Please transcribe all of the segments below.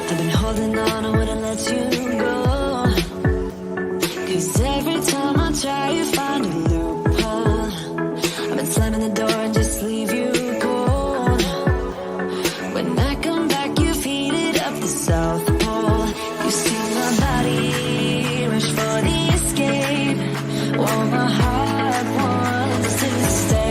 I've been holding on, I wouldn't let you go. 'Cause every time I try, you find a loophole. I've been slamming the door and just leave you cold. When I come back, you've heated up the South Pole. You see my body rush for the escape, while my heart wants to stay.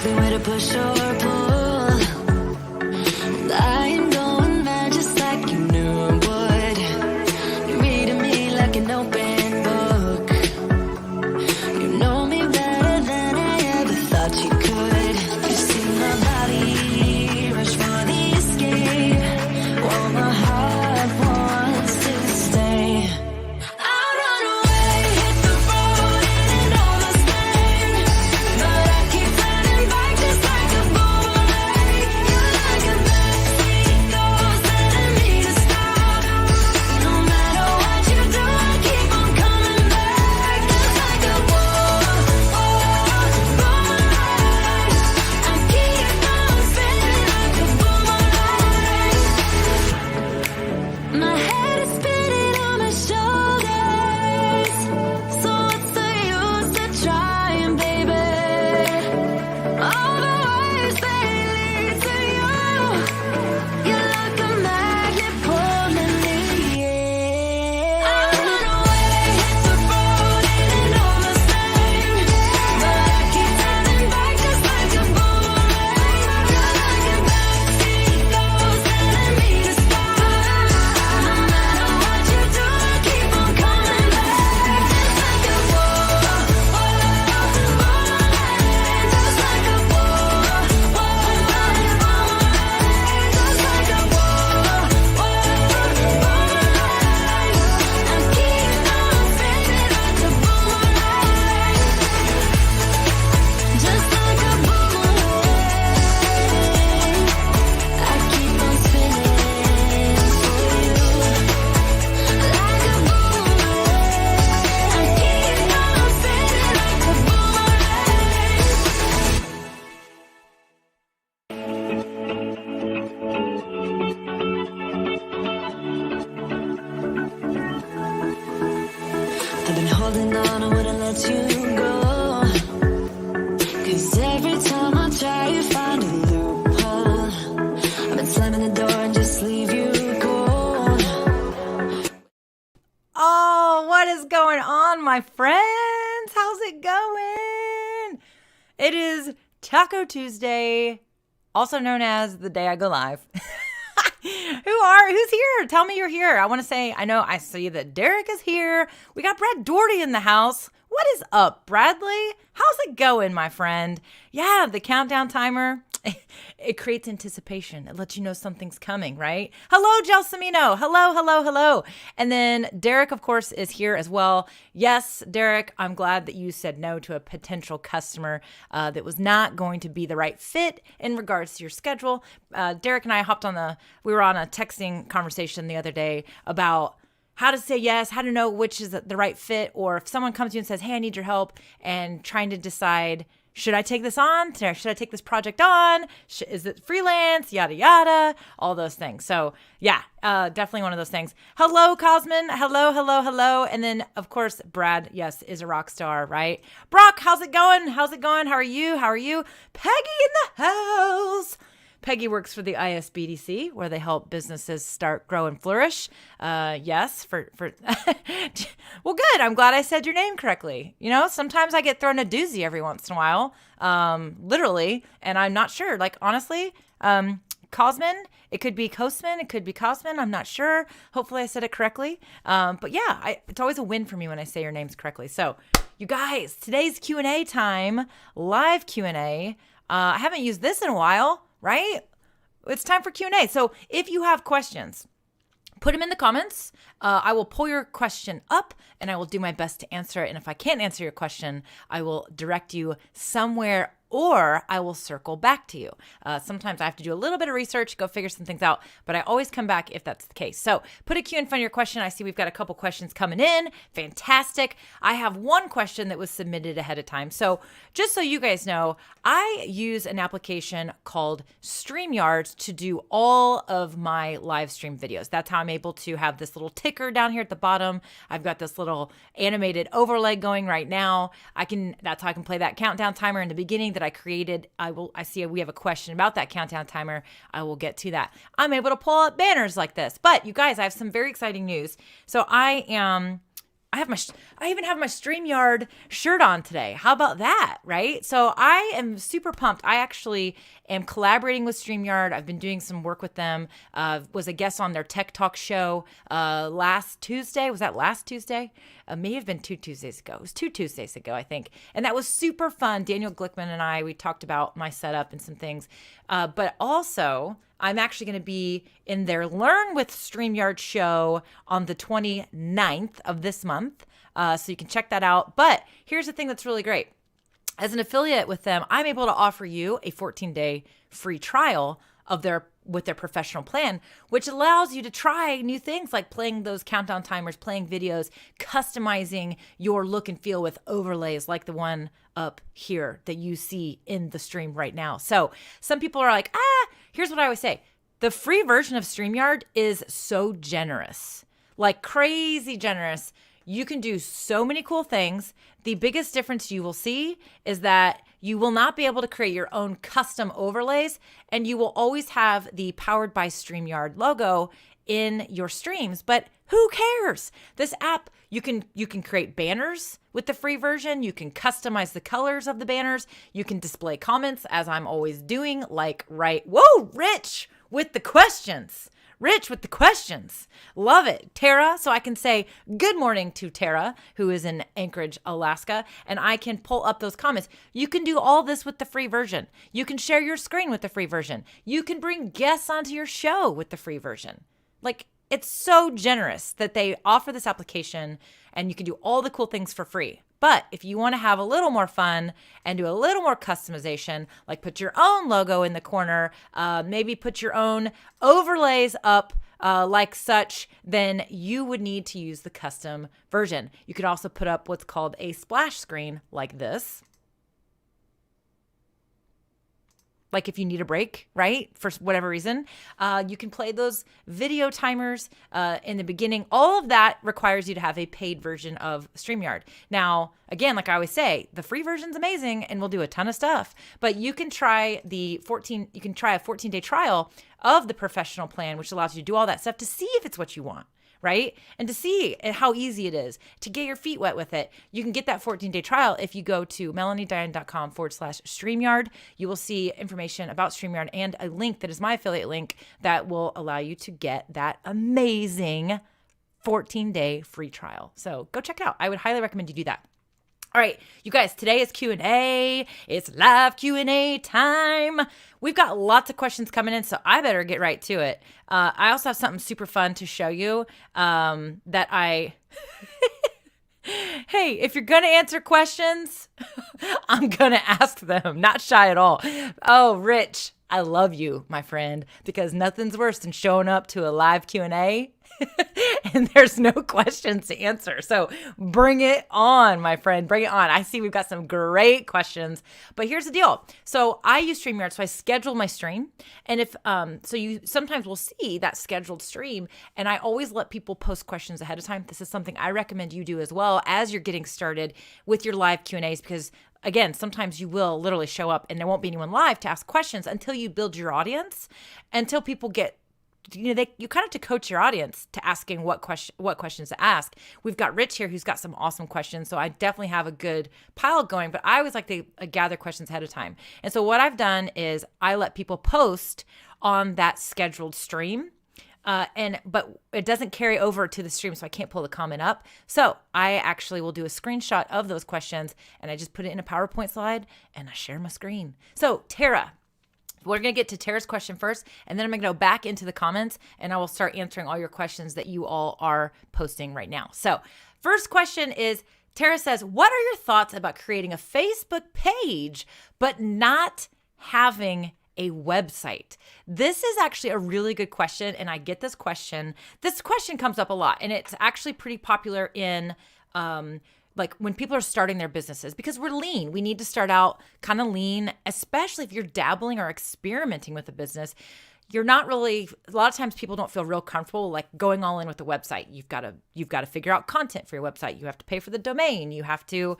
Where to push or pull. I am going mad just like you knew I would. You're reading me like an open book. You know me better than I ever thought you could. You see my body rush for the escape, while my heart wants to stay. I've been holding on, I wouldn't let you go. 'Cause every time I try, you find a loophole. I've been slamming the door and just leave you cold. Oh, what is going on, my friends? How's it going? It is Taco Tuesday, also known as the day I go live. Who's here? Tell me you're here. I want to say, I know I see that Derek is here. We got Brad Doherty in the house. What is up, Bradley? How's it going, my friend? Yeah, the countdown timer. It creates anticipation. It lets you know something's coming, right? Hello, Gelsomino. Hello. And then Derek, of course, is here as well. Yes, Derek, I'm glad that you said no to a potential customer that was not going to be the right fit in regards to your schedule. Derek and I we were on a texting conversation the other day about how to say yes, how to know which is the right fit, or if someone comes to you and says, hey, I need your help, and trying to decide, should I take this on? Should I take this project on? Is it freelance? Yada, yada, all those things. So yeah, definitely one of those things. Hello, Cosmin. Hello. And then, of course, Brad, yes, is a rock star, right? Brock, how's it going? How are you? Peggy in the house. Peggy works for the ISBDC, where they help businesses start, grow, and flourish. Yes, for well, good. I'm glad I said your name correctly. You know, sometimes I get thrown a doozy every once in a while, literally, and I'm not sure. Like, honestly, Cosmin, it could be Cosmin, it could be Cosmin. I'm not sure. Hopefully I said it correctly. But yeah, it's always a win for me when I say your names correctly. So, you guys, today's Q&A time, live Q&A. I haven't used this in a while, right? It's time for Q&A. So if you have questions, put them in the comments. I will pull your question up and I will do my best to answer it. And if I can't answer your question, I will direct you somewhere or I will circle back to you. Sometimes I have to do a little bit of research, go figure some things out, but I always come back if that's the case. So put a Q in front of your question. I see we've got a couple questions coming in. Fantastic. I have one question that was submitted ahead of time. So just so you guys know, I use an application called StreamYard to do all of my live stream videos. That's how I'm able to have this little ticker down here at the bottom. I've got this little animated overlay going right now. That's how I can play that countdown timer in the beginning that I created. I see we have a question about that countdown timer. I will get to that. I'm able to pull up banners like this. But you guys, I have some very exciting news. So I even have my StreamYard shirt on today. How about that, right? So I am super pumped. I actually am collaborating with StreamYard. I've been doing some work with them. Was a guest on their Tech Talk show last Tuesday. Was that last Tuesday? May have been 2 Tuesdays ago. It was 2 Tuesdays ago, I think. And that was super fun. Daniel Glickman and I, we talked about my setup and some things. But also, I'm actually going to be in their Learn with StreamYard show on the 29th of this month. So you can check that out. But here's the thing that's really great. As an affiliate with them, I'm able to offer you a 14-day free trial with their professional plan, which allows you to try new things like playing those countdown timers, playing videos, customizing your look and feel with overlays like the one up here that you see in the stream right now. So some people are like, here's what I always say. The free version of StreamYard is so generous, like crazy generous. You can do so many cool things. The biggest difference you will see is that you will not be able to create your own custom overlays, and you will always have the Powered by StreamYard logo in your streams. But who cares? This app, you can create banners with the free version. You can customize the colors of the banners. You can display comments, as I'm always doing, whoa, Rich with the questions. Rich with the questions. Love it. Tara, so I can say good morning to Tara, who is in Anchorage, Alaska, and I can pull up those comments. You can do all this with the free version. You can share your screen with the free version. You can bring guests onto your show with the free version. It's so generous that they offer this application and you can do all the cool things for free. But if you want to have a little more fun and do a little more customization, like put your own logo in the corner, maybe put your own overlays up like such, then you would need to use the custom version. You could also put up what's called a splash screen like this. Like if you need a break, right, for whatever reason, you can play those video timers in the beginning. All of that requires you to have a paid version of StreamYard. Now, again, like I always say, the free version's amazing and we'll do a ton of stuff. But you can try a 14-day trial of the professional plan, which allows you to do all that stuff to see if it's what you want. Right? And to see how easy it is to get your feet wet with it. You can get that 14-day trial if you go to melaniediane.com/StreamYard. You will see information about StreamYard and a link that is my affiliate link that will allow you to get that amazing 14-day free trial. So go check it out. I would highly recommend you do that. All right, you guys, today is Q&A. It's live Q&A time. We've got lots of questions coming in, so I better get right to it. I also have something super fun to show you that I... Hey, if you're going to answer questions, I'm going to ask them. Not shy at all. Oh, Rich, I love you, my friend, because nothing's worse than showing up to a live Q&A and there's no questions to answer. So bring it on, my friend. Bring it on. I see we've got some great questions. But here's the deal. So I use StreamYard, so I schedule my stream. And if so you sometimes will see that scheduled stream, and I always let people post questions ahead of time. This is something I recommend you do as well as you're getting started with your live Q&As, because again, sometimes you will literally show up and there won't be anyone live to ask questions until you build your audience, until people get, you kind of have to coach your audience to asking what questions to ask. We've got Rich here who's got some awesome questions, so I definitely have a good pile going, but I always like to gather questions ahead of time. And so what I've done is I let people post on that scheduled stream But it doesn't carry over to the stream, so I can't pull the comment up. So I actually will do a screenshot of those questions, and I just put it in a PowerPoint slide, and I share my screen. So Tara, we're going to get to Tara's question first, and then I'm going to go back into the comments, and I will start answering all your questions that you all are posting right now. So first question is, Tara says, what are your thoughts about creating a Facebook page, but not having a website? This is actually a really good question, and I get this question. This question comes up a lot, and it's actually pretty popular in like when people are starting their businesses, because we're lean. We need to start out kind of lean, especially if you're dabbling or experimenting with a business. You're not really, a lot of times people don't feel real comfortable like going all in with the website. You've got to figure out content for your website. You have to pay for the domain. You have to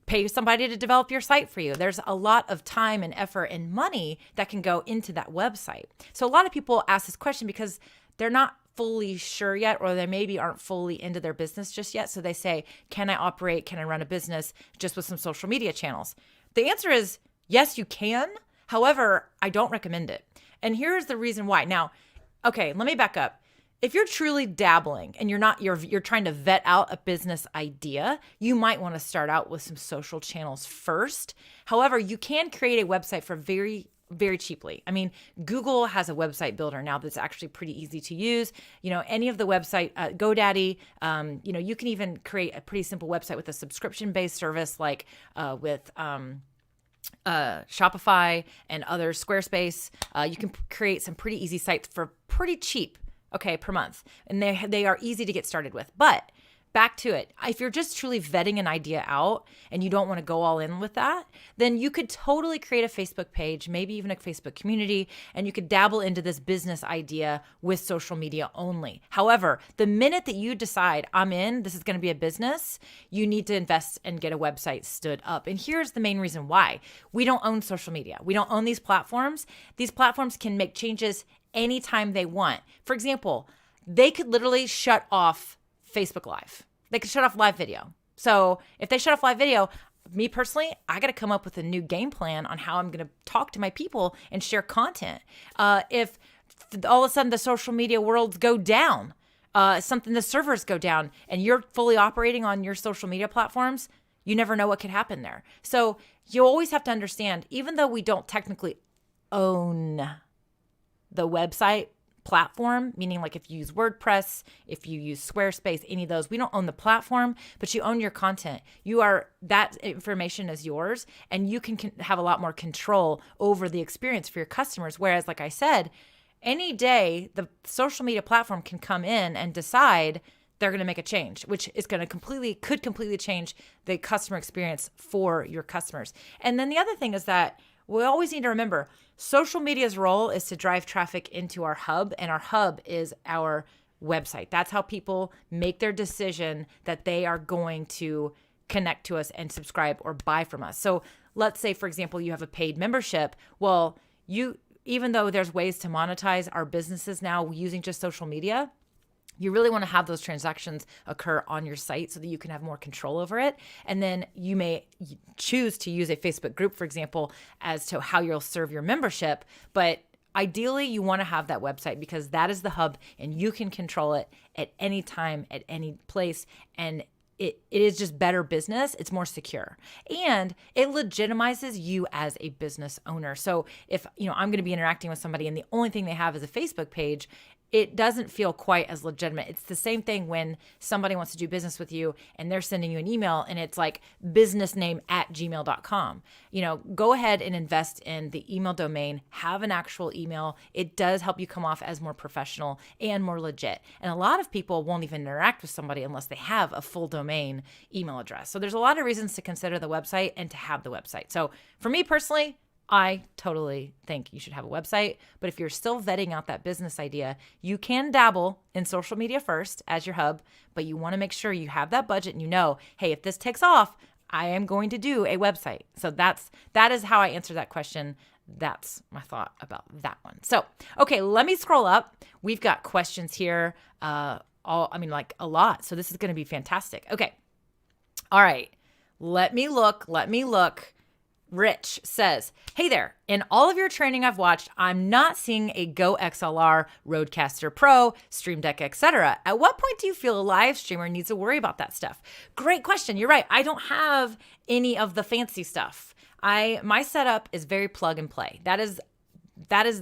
pay somebody to develop your site for you. There's a lot of time and effort and money that can go into that website. So a lot of people ask this question because they're not fully sure yet, or they maybe aren't fully into their business just yet. So they say, can I run a business just with some social media channels? The answer is yes, you can. However, I don't recommend it. And here's the reason why. Now, okay, let me back up. If you're truly dabbling and you're trying to vet out a business idea, you might want to start out with some social channels first. However, you can create a website for very, very cheaply. I mean, Google has a website builder now that's actually pretty easy to use. Any of the website, GoDaddy, you can even create a pretty simple website with a subscription-based service like with Shopify and other Squarespace. You can create some pretty easy sites for pretty cheap, per month. And they are easy to get started with. But back to it. If you're just truly vetting an idea out and you don't want to go all in with that, then you could totally create a Facebook page, maybe even a Facebook community, and you could dabble into this business idea with social media only. However, the minute that you decide this is going to be a business, you need to invest and get a website stood up. And here's the main reason why. We don't own social media. We don't own these platforms. These platforms can make changes anytime they want. For example, they could literally shut off Facebook Live. They could shut off live video. So if they shut off live video, me personally, I got to come up with a new game plan on how I'm going to talk to my people and share content. If all of a sudden the social media worlds go down, the servers go down, and you're fully operating on your social media platforms, you never know what could happen there. So you always have to understand, even though we don't technically own the website platform, meaning like if you use WordPress, if you use Squarespace, any of those, we don't own the platform, but you own your content. That information is yours, and you can have a lot more control over the experience for your customers. Whereas, like I said, any day the social media platform can come in and decide they're going to make a change, which is going to could completely change the customer experience for your customers. And then the other thing is that we always need to remember social media's role is to drive traffic into our hub, and our hub is our website. That's how people make their decision that they are going to connect to us and subscribe or buy from us. So let's say, for example, you have a paid membership. Well, even though there's ways to monetize our businesses now using just social media, you really want to have those transactions occur on your site so that you can have more control over it. And then you may choose to use a Facebook group, for example, as to how you'll serve your membership. But ideally, you want to have that website because that is the hub and you can control it at any time, at any place. And it is just better business. It's more secure, and it legitimizes you as a business owner. So if, I'm going to be interacting with somebody and the only thing they have is a Facebook page, it doesn't feel quite as legitimate. It's the same thing when somebody wants to do business with you and they're sending you an email and it's like businessname@gmail.com. Go ahead and invest in the email domain, have an actual email. It does help you come off as more professional and more legit. And a lot of people won't even interact with somebody unless they have a full domain email address. So there's a lot of reasons to consider the website and to have the website. So for me personally, I totally think you should have a website, but if you're still vetting out that business idea, you can dabble in social media first as your hub, but you want to make sure you have that budget and hey, if this takes off, I am going to do a website. So that is how I answer that question. That's my thought about that one. So, okay, let me scroll up. We've got questions here, a lot. So this is going to be fantastic. Okay. All right. Let me look. Rich says, hey there, in all of your training I've watched, I'm not seeing a Go XLR, Rodecaster Pro, Stream Deck, etc. At what point do you feel a live streamer needs to worry about that stuff? Great question. You're right. I don't have any of the fancy stuff. My setup is very plug and play. That is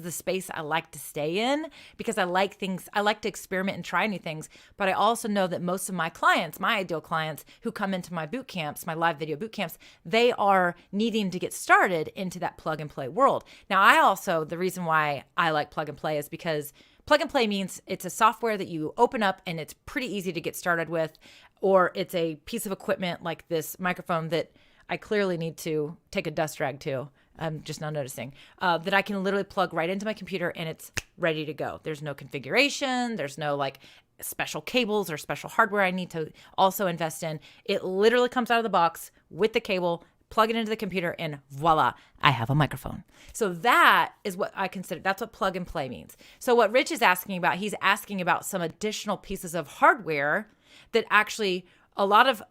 the space I like to stay in because I like things. I like to experiment and try new things. But I also know that most of my clients, my ideal clients who come into my boot camps, my live video boot camps, they are needing to get started into that plug and play world. Now, the reason why I like plug and play is because plug and play means it's a software that you open up and it's pretty easy to get started with, or it's a piece of equipment like this microphone that I clearly need to take a dust rag to. I'm just now noticing that I can literally plug right into my computer and it's ready to go. There's no configuration. There's no like special cables or special hardware I need to also invest in. It literally comes out of the box with the cable, plug it into the computer, and voila, I have a microphone. So that is what I consider, that's what plug and play means. So what Rich is asking about, he's asking about some additional pieces of hardware that actually a lot of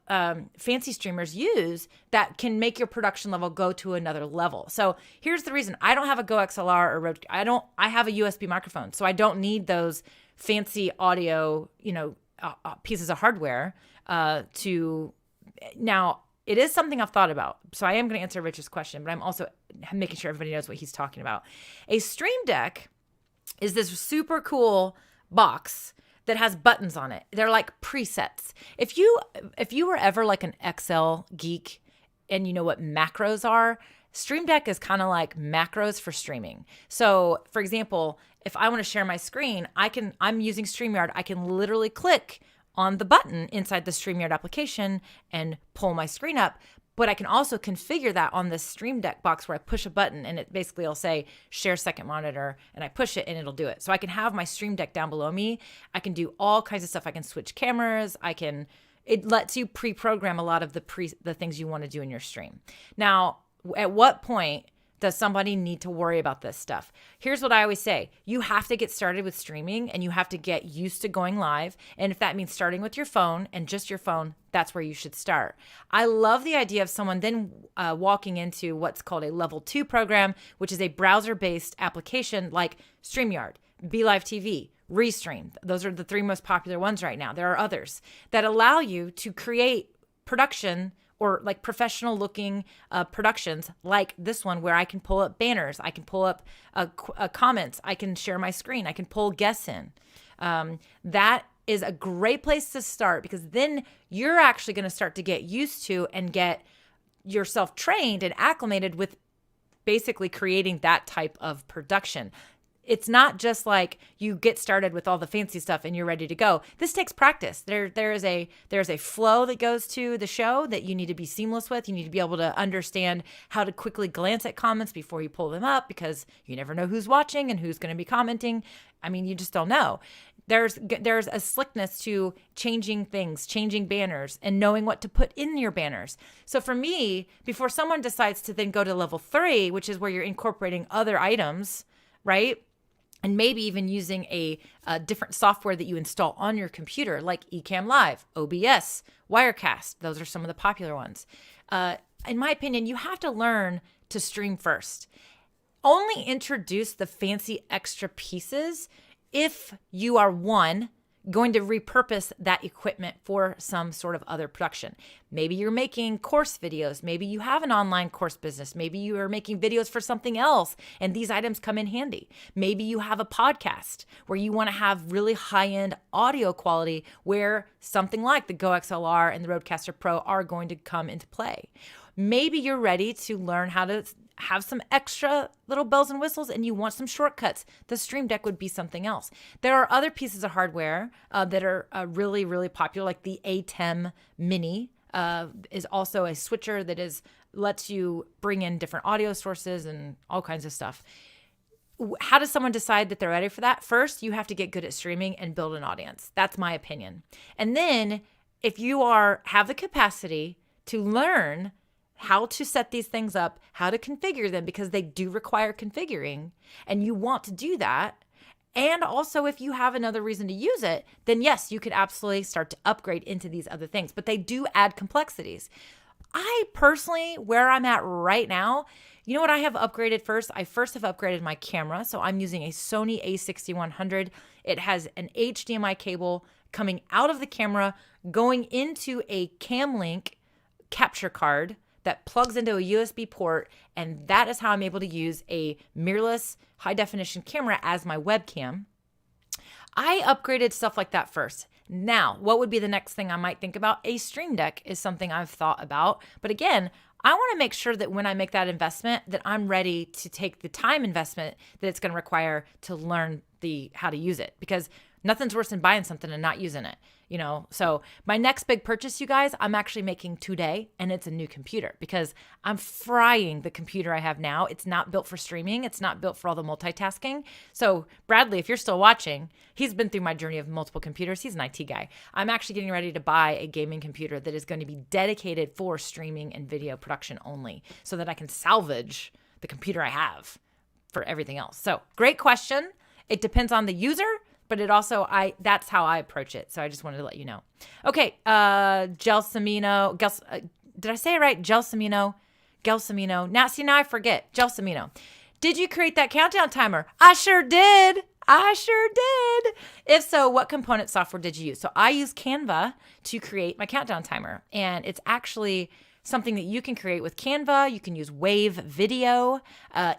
fancy streamers use that can make your production level go to another level. So here's the reason. I don't have a Go XLR or Rode. I have a USB microphone. So I don't need those fancy audio, pieces of hardware to. Now, it is something I've thought about. So I am going to answer Rich's question, but I'm also making sure everybody knows what he's talking about. A Stream Deck is this super cool box that has buttons on it. They're like presets. If you were ever like an Excel geek and you know what macros are, Stream Deck is kind of like macros for streaming. So for example, if I want to share my screen, I'm using StreamYard. I can literally click on the button inside the StreamYard application and pull my screen up. But I can also configure that on this Stream Deck box where I push a button and it basically will say share second monitor and I push it and it'll do it. So I can have my Stream Deck down below me. I can do all kinds of stuff. I can switch cameras. It lets you pre-program a lot of the things you want to do in your stream. Now, at what point does somebody need to worry about this stuff? Here's what I always say. You have to get started with streaming and you have to get used to going live. And if that means starting with your phone and just your phone, that's where you should start. I love the idea of someone then walking into what's called a level 2 program, which is a browser-based application like StreamYard, BeLive TV, Restream. Those are the 3 most popular ones right now. There are others that allow you to create production or like professional looking productions like this one where I can pull up banners, I can pull up comments, I can share my screen, I can pull guests in. That is a great place to start because then you're actually going to start to get used to and get yourself trained and acclimated with basically creating that type of production. It's not just like you get started with all the fancy stuff and you're ready to go. This takes practice. There's a flow that goes to the show that you need to be seamless with. You need to be able to understand how to quickly glance at comments before you pull them up because you never know who's watching and who's going to be commenting. I mean, you just don't know. There's a slickness to changing things, changing banners, and knowing what to put in your banners. So for me, before someone decides to then go to level 3, which is where you're incorporating other items, right? And maybe even using a different software that you install on your computer, like Ecamm Live, OBS, Wirecast. Those are some of the popular ones. In my opinion, you have to learn to stream first. Only introduce the fancy extra pieces if you are, one, going to repurpose that equipment for some sort of other production. Maybe you're making course videos. Maybe you have an online course business. Maybe you are making videos for something else and these items come in handy. Maybe you have a podcast where you want to have really high-end audio quality where something like the Go XLR and the Rodecaster Pro are going to come into play. Maybe you're ready to learn how to have some extra little bells and whistles and you want some shortcuts. The Stream Deck would be something else. There are other pieces of hardware that are really, really popular, like the ATEM Mini is also a switcher that lets you bring in different audio sources and all kinds of stuff. How does someone decide that they're ready for that? First, you have to get good at streaming and build an audience. That's my opinion. And then if you have the capacity to learn how to set these things up, how to configure them, because they do require configuring, and you want to do that. And also, if you have another reason to use it, then yes, you could absolutely start to upgrade into these other things, but they do add complexities. I personally, where I'm at right now, you know what I have upgraded first? I first have upgraded my camera. So I'm using a Sony a6100. It has an HDMI cable coming out of the camera, going into a Camlink capture card that plugs into a USB port. And that is how I'm able to use a mirrorless high definition camera as my webcam. I upgraded stuff like that first. Now, what would be the next thing I might think about? A Stream Deck is something I've thought about. But again, I want to make sure that when I make that investment, that I'm ready to take the time investment that it's going to require to learn how to use it, because nothing's worse than buying something and not using it, you know? So my next big purchase, you guys, I'm actually making today, and it's a new computer because I'm frying the computer I have now. It's not built for streaming. It's not built for all the multitasking. So Bradley, if you're still watching, he's been through my journey of multiple computers. He's an IT guy. I'm actually getting ready to buy a gaming computer that is going to be dedicated for streaming and video production only, so that I can salvage the computer I have for everything else. So great question. It depends on the user, but it also, that's how I approach it. So I just wanted to let you know. Okay, Gelsomino, did I say it right? Gelsomino. Now I forget. Gelsomino. Did you create that countdown timer? I sure did. If so, what component software did you use? So I use Canva to create my countdown timer. And it's actually something that you can create with Canva. You can use Wave Video.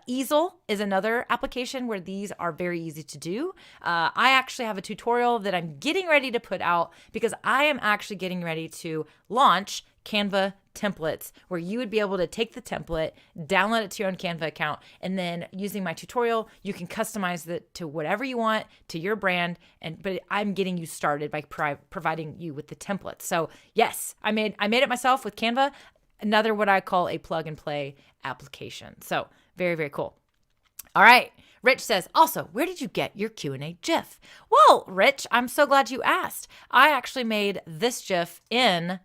Easel is another application where these are very easy to do. I actually have a tutorial that I'm getting ready to put out because I am actually getting ready to launch Canva templates, where you would be able to take the template, download it to your own Canva account, and then using my tutorial, you can customize it to whatever you want, to your brand. But I'm getting you started by providing you with the templates. So yes, I made it myself with Canva, another what I call a plug and play application. So very, very cool. All right. Rich says, also, where did you get your Q&A GIF? Well, Rich, I'm so glad you asked. I actually made this GIF in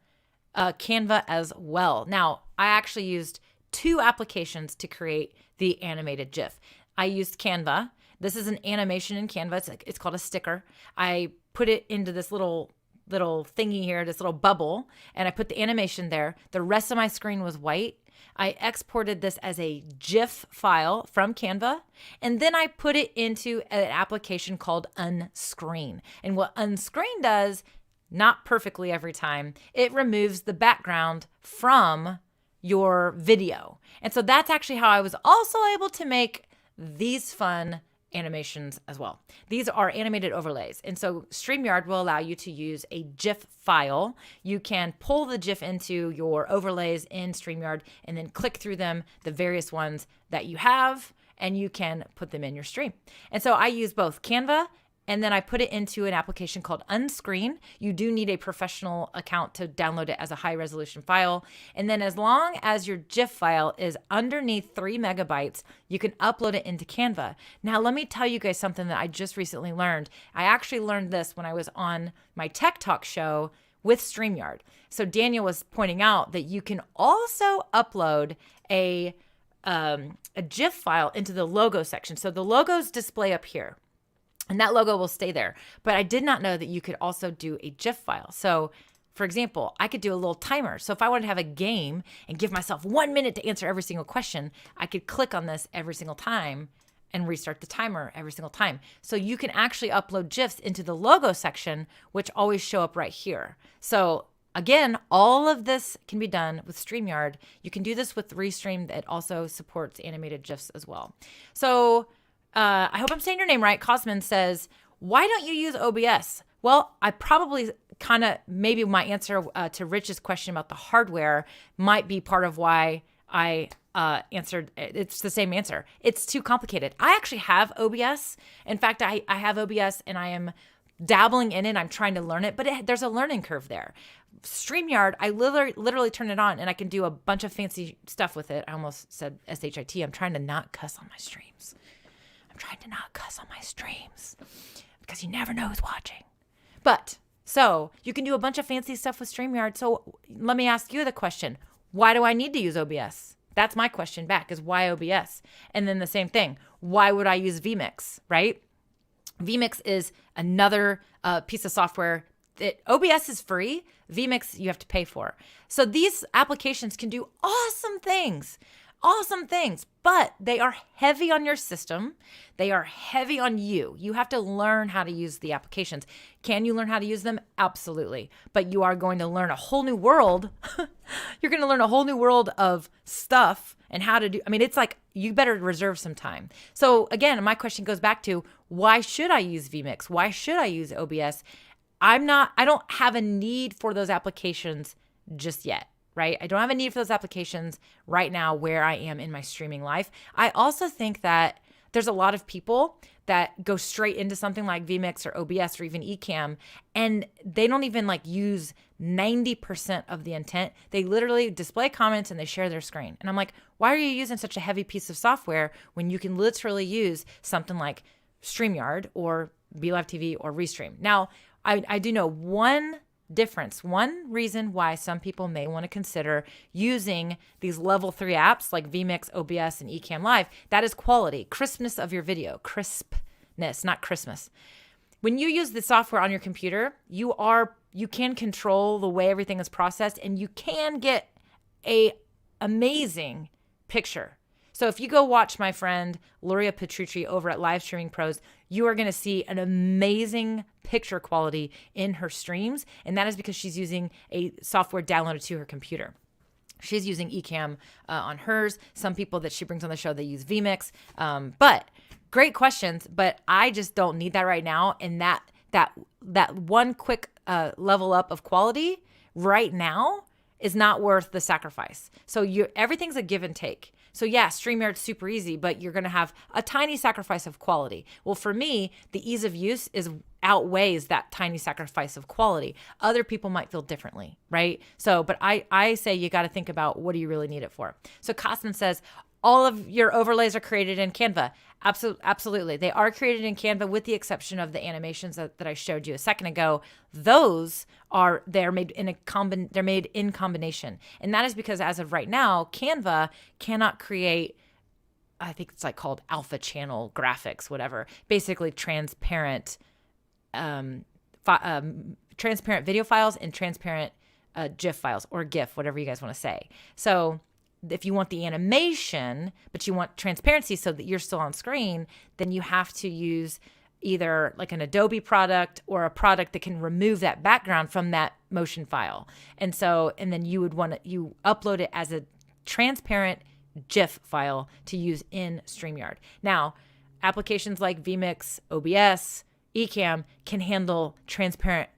Canva as well. Now, I actually used 2 applications to create the animated GIF. I used Canva. This is an animation in Canva. It's called a sticker. I put it into this little thingy here, this little bubble, and I put the animation there. The rest of my screen was white. I exported this as a GIF file from Canva, and then I put it into an application called Unscreen. And what Unscreen does, not perfectly every time, it removes the background from your video. And so that's actually how I was also able to make these fun animations as well. These are animated overlays. And so StreamYard will allow you to use a GIF file. You can pull the GIF into your overlays in StreamYard and then click through them, the various ones that you have, and you can put them in your stream. And so I use both Canva, and then I put it into an application called Unscreen. You do need a professional account to download it as a high resolution file. And then as long as your GIF file is underneath 3 megabytes, you can upload it into Canva. Now, let me tell you guys something that I just recently learned. I actually learned this when I was on my Tech Talk show with StreamYard. So Daniel was pointing out that you can also upload a GIF file into the logo section. So the logos display up here, and that logo will stay there. But I did not know that you could also do a GIF file. So for example, I could do a little timer. So if I wanted to have a game and give myself 1 minute to answer every single question, I could click on this every single time and restart the timer every single time. So you can actually upload GIFs into the logo section, which always show up right here. So again, all of this can be done with StreamYard. You can do this with Restream that also supports animated GIFs as well. So I hope I'm saying your name right. Cosman says, why don't you use OBS? Well, I probably maybe my answer to Rich's question about the hardware might be part of why I answered. It's the same answer. It's too complicated. I actually have OBS. In fact, I have OBS and I am dabbling in it. I'm trying to learn it, but there's a learning curve there. StreamYard, I literally turn it on and I can do a bunch of fancy stuff with it. I almost said SHIT. I'm trying to not cuss on my streams. Because you never know who's watching. But so you can do a bunch of fancy stuff with StreamYard. So let me ask you the question. Why do I need to use OBS? That's my question back, is why OBS? And then the same thing. Why would I use vMix, right? vMix is another piece of software OBS is free. vMix you have to pay for. So these applications can do awesome things, but they are heavy on your system. They are heavy on you. You have to learn how to use the applications. Can you learn how to use them? Absolutely. But you are going to learn a whole new world. You're going to learn a whole new world of stuff and how to do. I mean, it's like you better reserve some time. So again, my question goes back to, why should I use vMix? Why should I use OBS? I don't have a need for those applications just yet, right? I don't have a need for those applications right now where I am in my streaming life. I also think that there's a lot of people that go straight into something like vMix or OBS or even Ecamm, and they don't even like use 90% of the intent. They literally display comments and they share their screen. And I'm like, why are you using such a heavy piece of software when you can literally use something like StreamYard or BeLive TV or Restream? Now, I do know one difference, one reason why some people may want to consider using these level 3 apps like vMix, OBS, and Ecamm Live. That is quality, crispness of your video, crispness, not Christmas. When you use the software on your computer, you can control the way everything is processed, and you can get a amazing picture. So if you go watch my friend Luria Petrucci over at Live Streaming Pros, you are going to see an amazing picture quality in her streams. And that is because she's using a software downloaded to her computer. She's using Ecamm on hers. Some people that she brings on the show, they use vMix. But great questions, but I just don't need that right now. And that one quick level up of quality right now is not worth the sacrifice. So everything's a give and take. So yeah, StreamYard's super easy, but you're going to have a tiny sacrifice of quality. Well, for me, the ease of use outweighs that tiny sacrifice of quality. Other people might feel differently, right? So, but I say you got to think about, what do you really need it for? So Costin says, all of your overlays are created in Canva. Absolutely. They are created in Canva with the exception of the animations that I showed you a second ago. They're made in combination. And that is because as of right now, Canva cannot create, I think it's like called alpha channel graphics, whatever, basically transparent video files and transparent GIF files or GIF, whatever you guys want to say. So if you want the animation, but you want transparency so that you're still on screen, then you have to use either like an Adobe product or a product that can remove that background from that motion file. And then you upload it as a transparent GIF file to use in StreamYard. Now, applications like vMix, OBS, Ecamm can handle transparent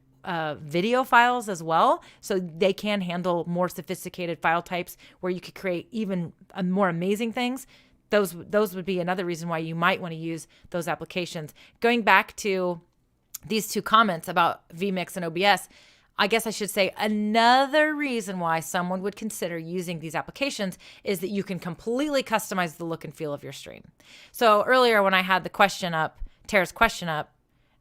video files as well. So they can handle more sophisticated file types where you could create even more amazing things. Those would be another reason why you might want to use those applications. Going back to these two comments about vMix and OBS, I guess I should say another reason why someone would consider using these applications is that you can completely customize the look and feel of your stream. So earlier when I had the question up, Tara's question up,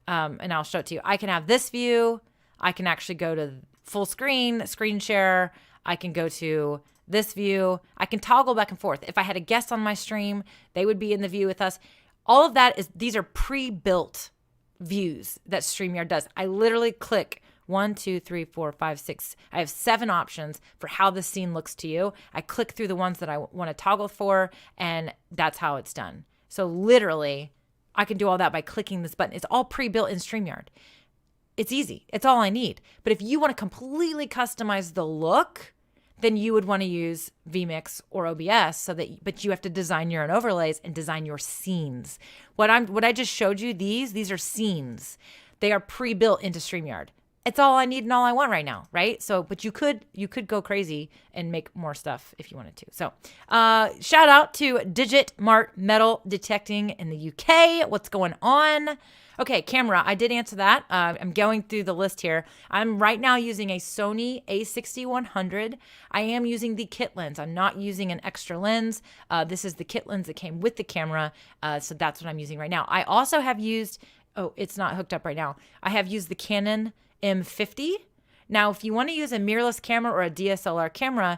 and I'll show it to you, I can have this view. I can actually go to full screen share. I can go to this view. I can toggle back and forth. If I had a guest on my stream, they would be in the view with us. All of that these are pre-built views that StreamYard does. I literally click 1, 2, 3, 4, 5, 6. I have 7 options for how the scene looks to you. I click through the ones that I want to toggle for, and that's how it's done. So literally, I can do all that by clicking this button. It's all pre-built in StreamYard. It's easy. It's all I need. But if you want to completely customize the look, then you would want to use vMix or OBS but you have to design your own overlays and design your scenes. What I just showed you, these are scenes. They are pre-built into StreamYard. It's all I need and all I want right now, right? So, but you could go crazy and make more stuff if you wanted to. So, shout out to Digit Mart Metal Detecting in the UK. What's going on? Okay, camera. I did answer that. I'm going through the list here. I'm right now using a Sony a6100. I am using the kit lens. I'm not using an extra lens. This is the kit lens that came with the camera. So that's what I'm using right now. I also have used, it's not hooked up right now. I have used the Canon M50. Now, if you want to use a mirrorless camera or a DSLR camera,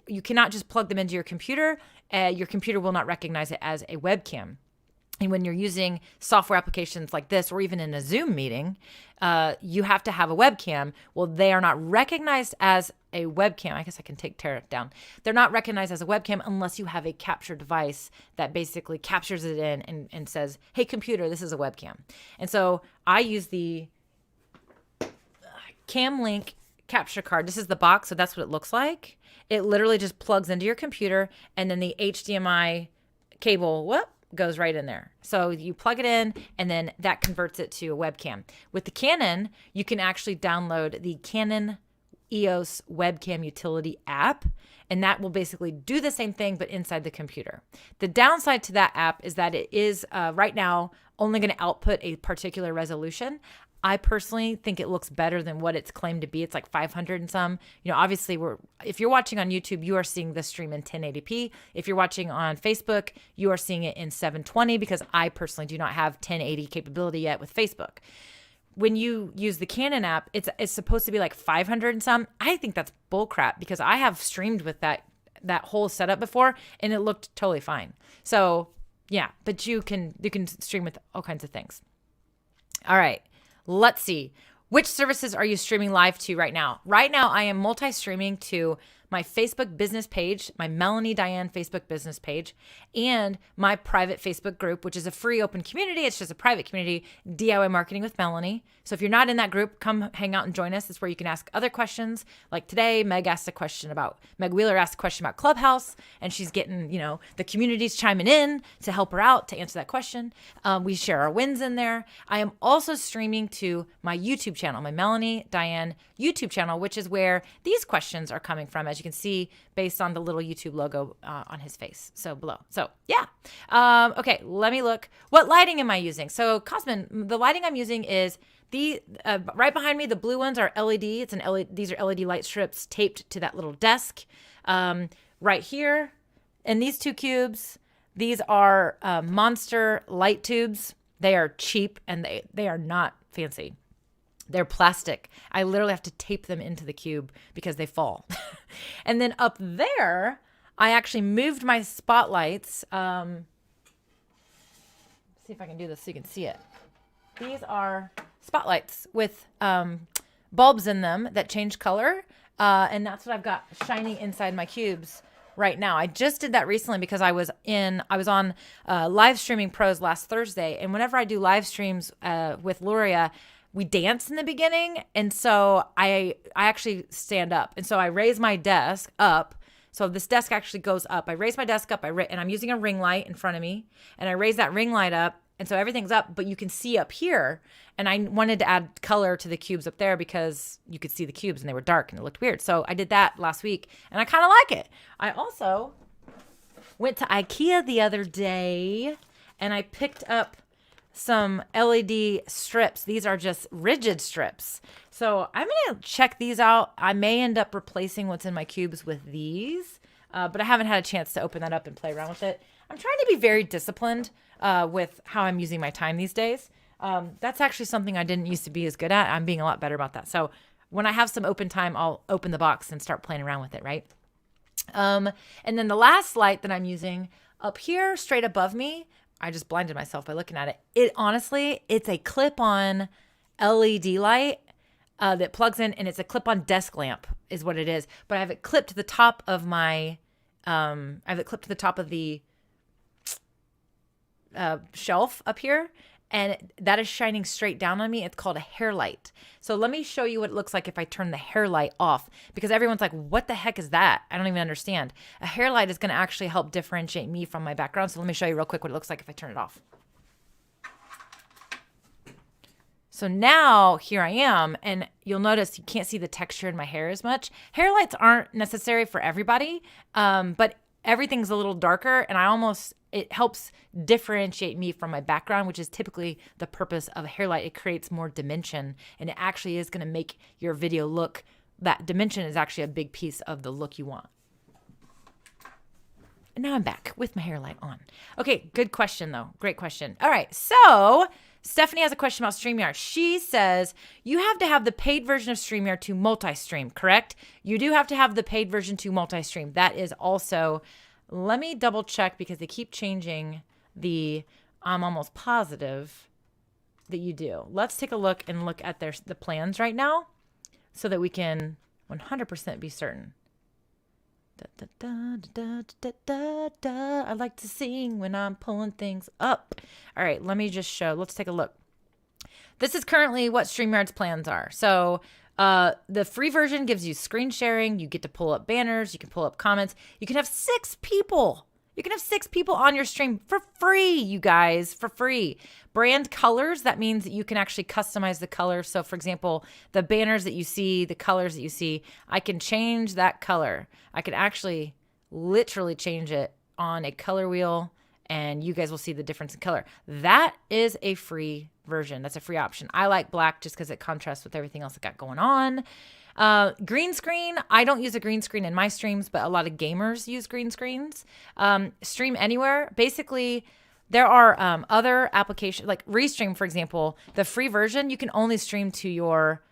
you cannot just plug them into your computer. Your computer will not recognize it as a webcam. And when you're using software applications like this, or even in a Zoom meeting, you have to have a webcam. Well, they are not recognized as a webcam. I guess I can tear it down. They're not recognized as a webcam unless you have a capture device that basically captures it in and says, hey, computer, this is a webcam. And so I use the CamLink capture card. This is the box, so that's what it looks like. It literally just plugs into your computer, and then the HDMI cable, goes right in there. So you plug it in, and then that converts it to a webcam. With the Canon, you can actually download the Canon EOS webcam utility app, and that will basically do the same thing but inside the computer. The downside to that app is that it is right now only going to output a particular resolution. I personally think it looks better than what it's claimed to be. It's like 500 and some. Obviously, if you're watching on YouTube, you are seeing this stream in 1080p. If you're watching on Facebook, you are seeing it in 720 because I personally do not have 1080 capability yet with Facebook. When you use the Canon app, it's supposed to be like 500 and some. I think that's bullcrap because I have streamed with that whole setup before and it looked totally fine. So yeah, but you can stream with all kinds of things. All right. Let's see. Which services are you streaming live to right now? Right now, I am multi-streaming to my Facebook business page, my Melanie Diane Facebook business page, and my private Facebook group, which is a free open community. It's just a private community, DIY Marketing with Melanie. So if you're not in that group, come hang out and join us. It's where you can ask other questions. Like today, Meg Wheeler asked a question about Clubhouse, and she's getting, the community's chiming in to help her out to answer that question. We share our wins in there. I am also streaming to my YouTube channel, my Melanie Diane YouTube channel, which is where these questions are coming from, as you can see, based on the little YouTube logo on his face. So below. So yeah. Okay, let me look. What lighting am I using? So Cosmin, the lighting I'm using is the right behind me. The blue ones are LED. It's an LED. These are LED light strips taped to that little desk. Right here, and these two cubes, these are Monster light tubes. They are cheap and they are not fancy. They're plastic. I literally have to tape them into the cube because they fall. And then up there, I actually moved my spotlights. See if I can do this so you can see it. These are spotlights with bulbs in them that change color. And that's what I've got shining inside my cubes right now. I just did that recently because I was on Live Streaming Pros last Thursday. And whenever I do live streams with Luria, we dance in the beginning. And so I actually stand up. And so I raise my desk up. So this desk actually goes up. I raise my desk up and I'm using a ring light in front of me. And I raise that ring light up. And so everything's up, but you can see up here. And I wanted to add color to the cubes up there because you could see the cubes and they were dark and it looked weird. So I did that last week and I kind of like it. I also went to IKEA the other day and I picked up some LED strips. These are just rigid strips. So I'm going to check these out. I may end up replacing what's in my cubes with these, but I haven't had a chance to open that up and play around with it. I'm trying to be very disciplined with how I'm using my time these days. That's actually something I didn't used to be as good at. I'm being a lot better about that. So when I have some open time, I'll open the box and start playing around with it, right? And then the last light that I'm using up here, straight above me, I just blinded myself by looking at it. It's a clip-on LED light that plugs in, and it's a clip-on desk lamp is what it is. But I have it clipped to the top of my, the shelf up here, and that is shining straight down on me. It's called a hair light. So let me show you what it looks like if I turn the hair light off, because everyone's like, what the heck is that? I don't even understand. A hair light is going to actually help differentiate me from my background. So let me show you real quick what it looks like if I turn it off. So now here I am, and you'll notice you can't see the texture in my hair as much. Hair lights aren't necessary for everybody, but everything's a little darker, and it helps differentiate me from my background, which is typically the purpose of a hair light. It creates more dimension, and it actually is going to make your video look, that dimension is actually a big piece of the look you want. And now I'm back with my hair light on. Okay, good question though. Great question. All right, so Stephanie has a question about StreamYard. She says, you have to have the paid version of StreamYard to multi-stream, correct? You do have to have the paid version to multi-stream. That is also, let me double check because they keep changing the I'm almost positive that you do. Let's take a look and look at the plans right now so that we can 100% be certain. Da, da, da, da, da, da. I like to sing when I'm pulling things up. All right, let me just show. Let's take a look. This is currently what StreamYard's plans are. So the free version gives you screen sharing. You get to pull up banners. You can pull up comments. You can have 6 people. You can have 6 people on your stream for free, you guys, for free. Brand colors, that means that you can actually customize the color. So for example, the banners that you see, the colors that you see, I can change that color. I can actually literally change it on a color wheel, and you guys will see the difference in color. That is a free version. That's a free option. I like black just because it contrasts with everything else I got going on. Green screen. I don't use a green screen in my streams, but a lot of gamers use green screens. Stream Anywhere. Basically, there are other applications like Restream, for example. The free version, you can only stream to your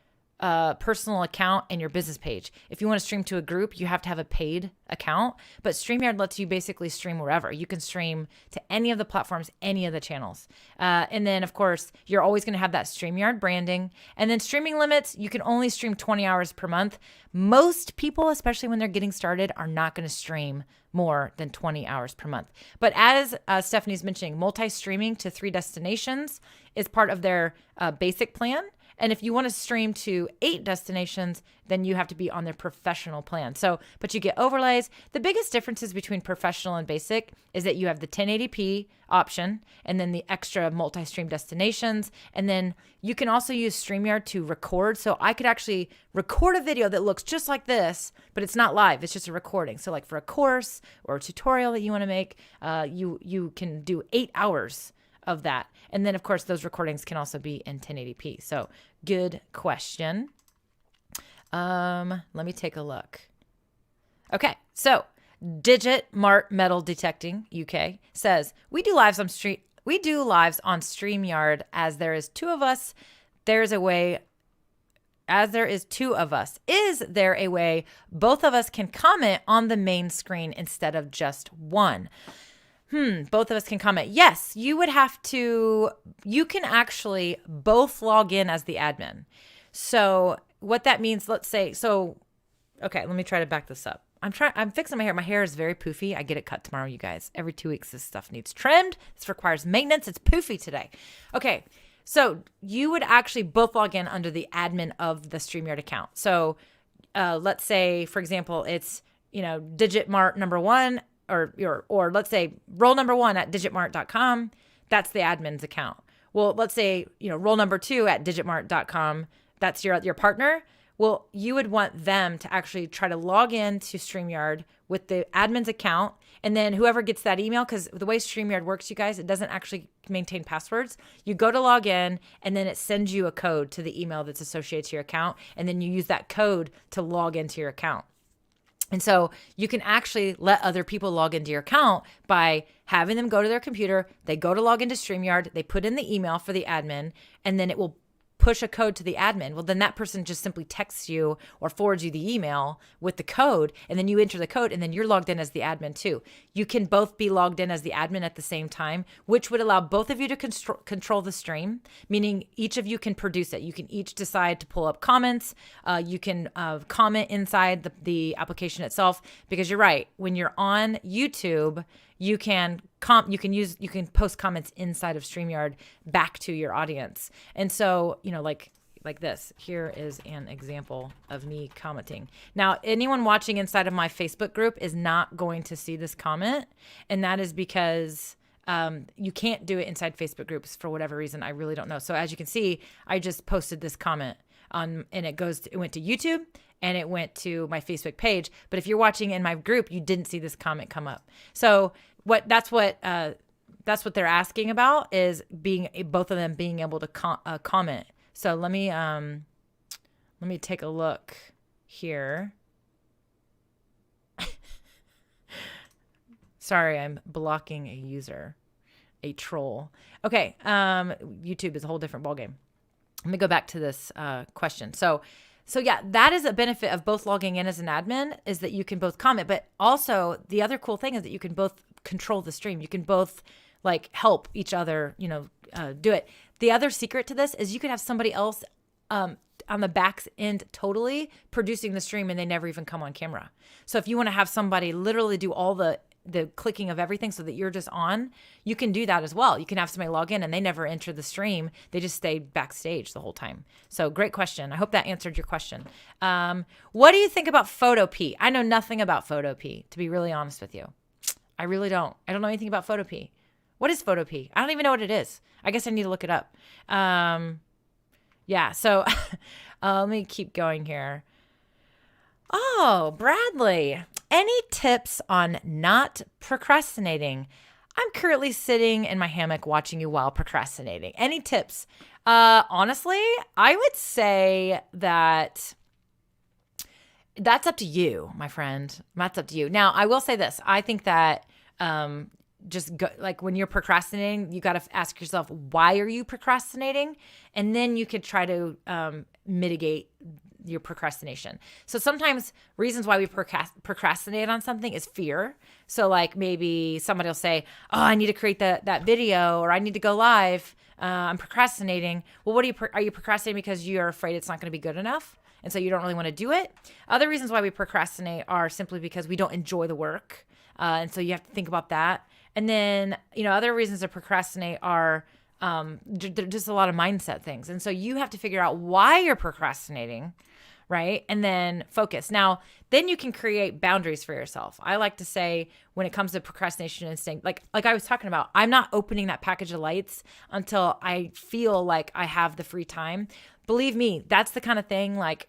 personal account and your business page. If you want to stream to a group, you have to have a paid account, but StreamYard lets you basically stream wherever. You can stream to any of the platforms, any of the channels. And then of course, you're always going to have that StreamYard branding. And then streaming limits, you can only stream 20 hours per month. Most people, especially when they're getting started, are not going to stream more than 20 hours per month. But as Stephanie's mentioning, multi-streaming to 3 destinations is part of their basic plan. And if you want to stream to 8 destinations, then you have to be on their professional plan. So, but you get overlays. The biggest differences between professional and basic is that you have the 1080p option and then the extra multi-stream destinations. And then you can also use StreamYard to record. So I could actually record a video that looks just like this, but it's not live. It's just a recording. So like for a course or a tutorial that you want to make, you can do 8 hours of that. And then of course those recordings can also be in 1080p. So good question. Let me take a look. Okay. So Digit Mart Metal Detecting UK says, we do lives on StreamYard as there is 2 of us. There's a way as there is 2 of us. Is there a way both of us can comment on the main screen instead of just one? Both of us can comment. Yes, you would have to, you can actually both log in as the admin. So what that means, let's say, okay, let me try to back this up. I'm fixing my hair. My hair is very poofy. I get it cut tomorrow, you guys. Every 2 weeks, this stuff needs trimmed. This requires maintenance. It's poofy today. Okay, so you would actually both log in under the admin of the StreamYard account. So let's say, for example, it's, Digit Mart number 1, or let's say roll number 1 at digitmart.com. That's the admin's account. Well, let's say, roll number 2 at digitmart.com. That's your partner. Well, you would want them to actually try to log in to StreamYard with the admin's account. And then whoever gets that email, because the way StreamYard works, you guys, it doesn't actually maintain passwords. You go to log in and then it sends you a code to the email that's associated to your account. And then you use that code to log into your account. And so you can actually let other people log into your account by having them go to their computer. They go to log into StreamYard. They put in the email for the admin, and then it will push a code to the admin. Well, then that person just simply texts you or forwards you the email with the code, and then you enter the code, and then you're logged in as the admin too. You can both be logged in as the admin at the same time, which would allow both of you to control the stream, meaning each of you can produce it. You can each decide to pull up comments. You can comment inside the application itself, because you're right. When you're on YouTube, you can post comments inside of StreamYard back to your audience. And so, like this, here is an example of me commenting. Now, anyone watching inside of my Facebook group is not going to see this comment. And that is because you can't do it inside Facebook groups for whatever reason. I really don't know. So as you can see, I just posted this comment and it went to YouTube and it went to my Facebook page. But if you're watching in my group, you didn't see this comment come up. So that's what they're asking about, is both of them being able to comment. So let me take a look here. Sorry, I'm blocking a user, a troll. Okay, YouTube is a whole different ballgame. Let me go back to this question. So yeah, that is a benefit of both logging in as an admin, is that you can both comment, but also the other cool thing is that you can both control the stream. You can both like help each other, do it. The other secret to this is you could have somebody else on the back end totally producing the stream and they never even come on camera. So if you want to have somebody literally do all the clicking of everything so that you're just on, you can do that as well. You can have somebody log in and they never enter the stream. They just stay backstage the whole time. So great question. I hope that answered your question. What do you think about Photopea? I know nothing about Photopea, to be really honest with you. I really don't. I don't know anything about Photopea. What is Photopea? I don't even know what it is. I guess I need to look it up. Yeah, so let me keep going here. Oh, Bradley, any tips on not procrastinating? I'm currently sitting in my hammock watching you while procrastinating. Any tips? Honestly, I would say that that's up to you, my friend. That's up to you. Now, I will say this. I think that just go, like when you're procrastinating, you got to ask yourself, why are you procrastinating? And then you could try to mitigate your procrastination. So sometimes reasons why we procrastinate on something is fear. So like maybe somebody will say, oh, I need to create that video, or I need to go live. I'm procrastinating. Well, are you procrastinating because you're afraid it's not going to be good enough? And so you don't really want to do it. Other reasons why we procrastinate are simply because we don't enjoy the work. And so you have to think about that. And then, other reasons to procrastinate are just a lot of mindset things. And so you have to figure out why you're procrastinating, right? And then focus. Now, then you can create boundaries for yourself. I like to say when it comes to procrastination and staying, like I was talking about, I'm not opening that package of lights until I feel like I have the free time. Believe me, that's the kind of thing like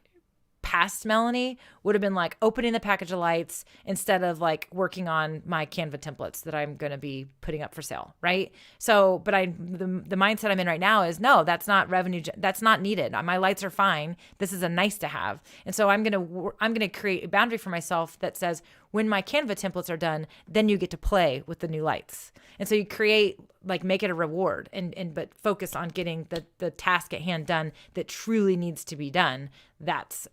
past Melanie would have been like opening the package of lights instead of like working on my Canva templates that I'm going to be putting up for sale. Right. So, but the mindset I'm in right now is no, that's not revenue. That's not needed. My lights are fine. This is a nice to have. And so I'm going to create a boundary for myself that says when my Canva templates are done, then you get to play with the new lights. And so you create, like make it a reward but focus on getting the task at hand done that truly needs to be done. That's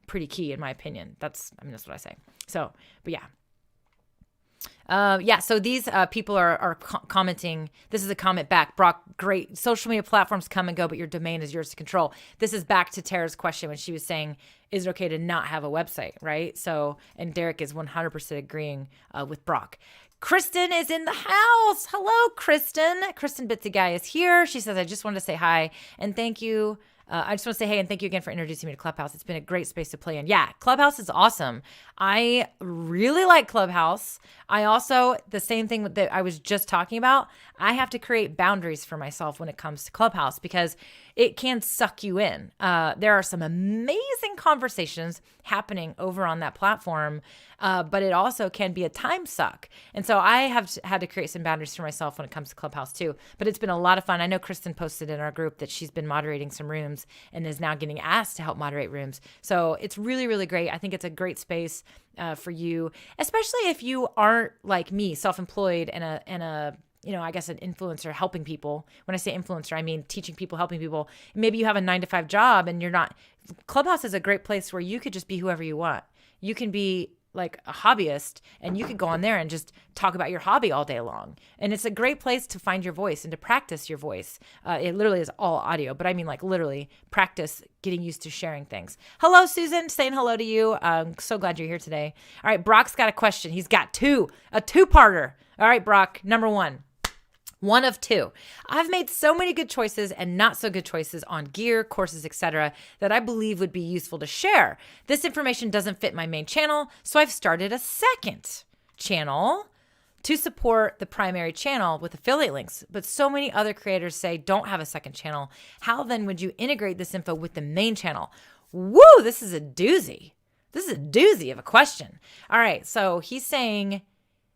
pretty key in my opinion. That's what I say. So, but yeah. So these people are commenting. This is a comment back. Brock, great. Social media platforms come and go, but your domain is yours to control. This is back to Tara's question when she was saying, is it okay to not have a website, right? So, and Derek is 100% agreeing with Brock. Kristen is in the house. Hello, Kristen. Kristen Bitsigay is here. She says, I just wanted to say hi and thank you. I just want to say hey and thank you again for introducing me to Clubhouse. It's been a great space to play in. Yeah, Clubhouse is awesome. I really like Clubhouse. I also, the same thing that I was just talking about, I have to create boundaries for myself when it comes to Clubhouse because it can suck you in. There are some amazing conversations happening over on that platform, but it also can be a time suck. And so I have had to create some boundaries for myself when it comes to Clubhouse too. But it's been a lot of fun. I know Kristen posted in our group that she's been moderating some rooms and is now getting asked to help moderate rooms. So it's really, really great. I think it's a great space for you, especially if you aren't like me, self-employed and a I guess an influencer helping people. When I say influencer, I mean teaching people, helping people. Maybe you have a 9-to-5 job and you're not. Clubhouse is a great place where you could just be whoever you want. You can be like a hobbyist and you could go on there and just talk about your hobby all day long. And it's a great place to find your voice and to practice your voice. It literally is all audio, but I mean like literally practice getting used to sharing things. Hello, Susan, saying hello to you. I'm so glad you're here today. All right, Brock's got a question. He's got a two-parter. All right, Brock, number one. One of two. I've made so many good choices and not so good choices on gear, courses, etc. that I believe would be useful to share. This information doesn't fit my main channel, so I've started a second channel to support the primary channel with affiliate links. But so many other creators say don't have a second channel. How then would you integrate this info with the main channel? Woo, this is a doozy. This is a doozy of a question. All right, so he's saying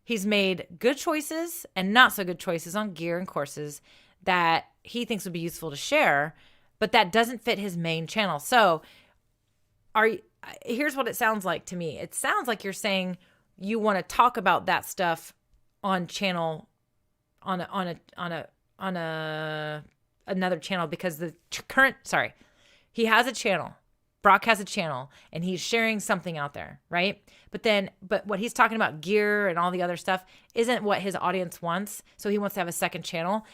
he's made good choices and not so good choices on gear and courses that he thinks would be useful to share, but that doesn't fit his main channel. So here's what it sounds like to me. It sounds like you're saying you want to talk about that stuff on channel on another channel because he has a channel Brock has a channel and he's sharing something out there, right? But what he's talking about, gear and all the other stuff, isn't what his audience wants. So he wants to have a second channel.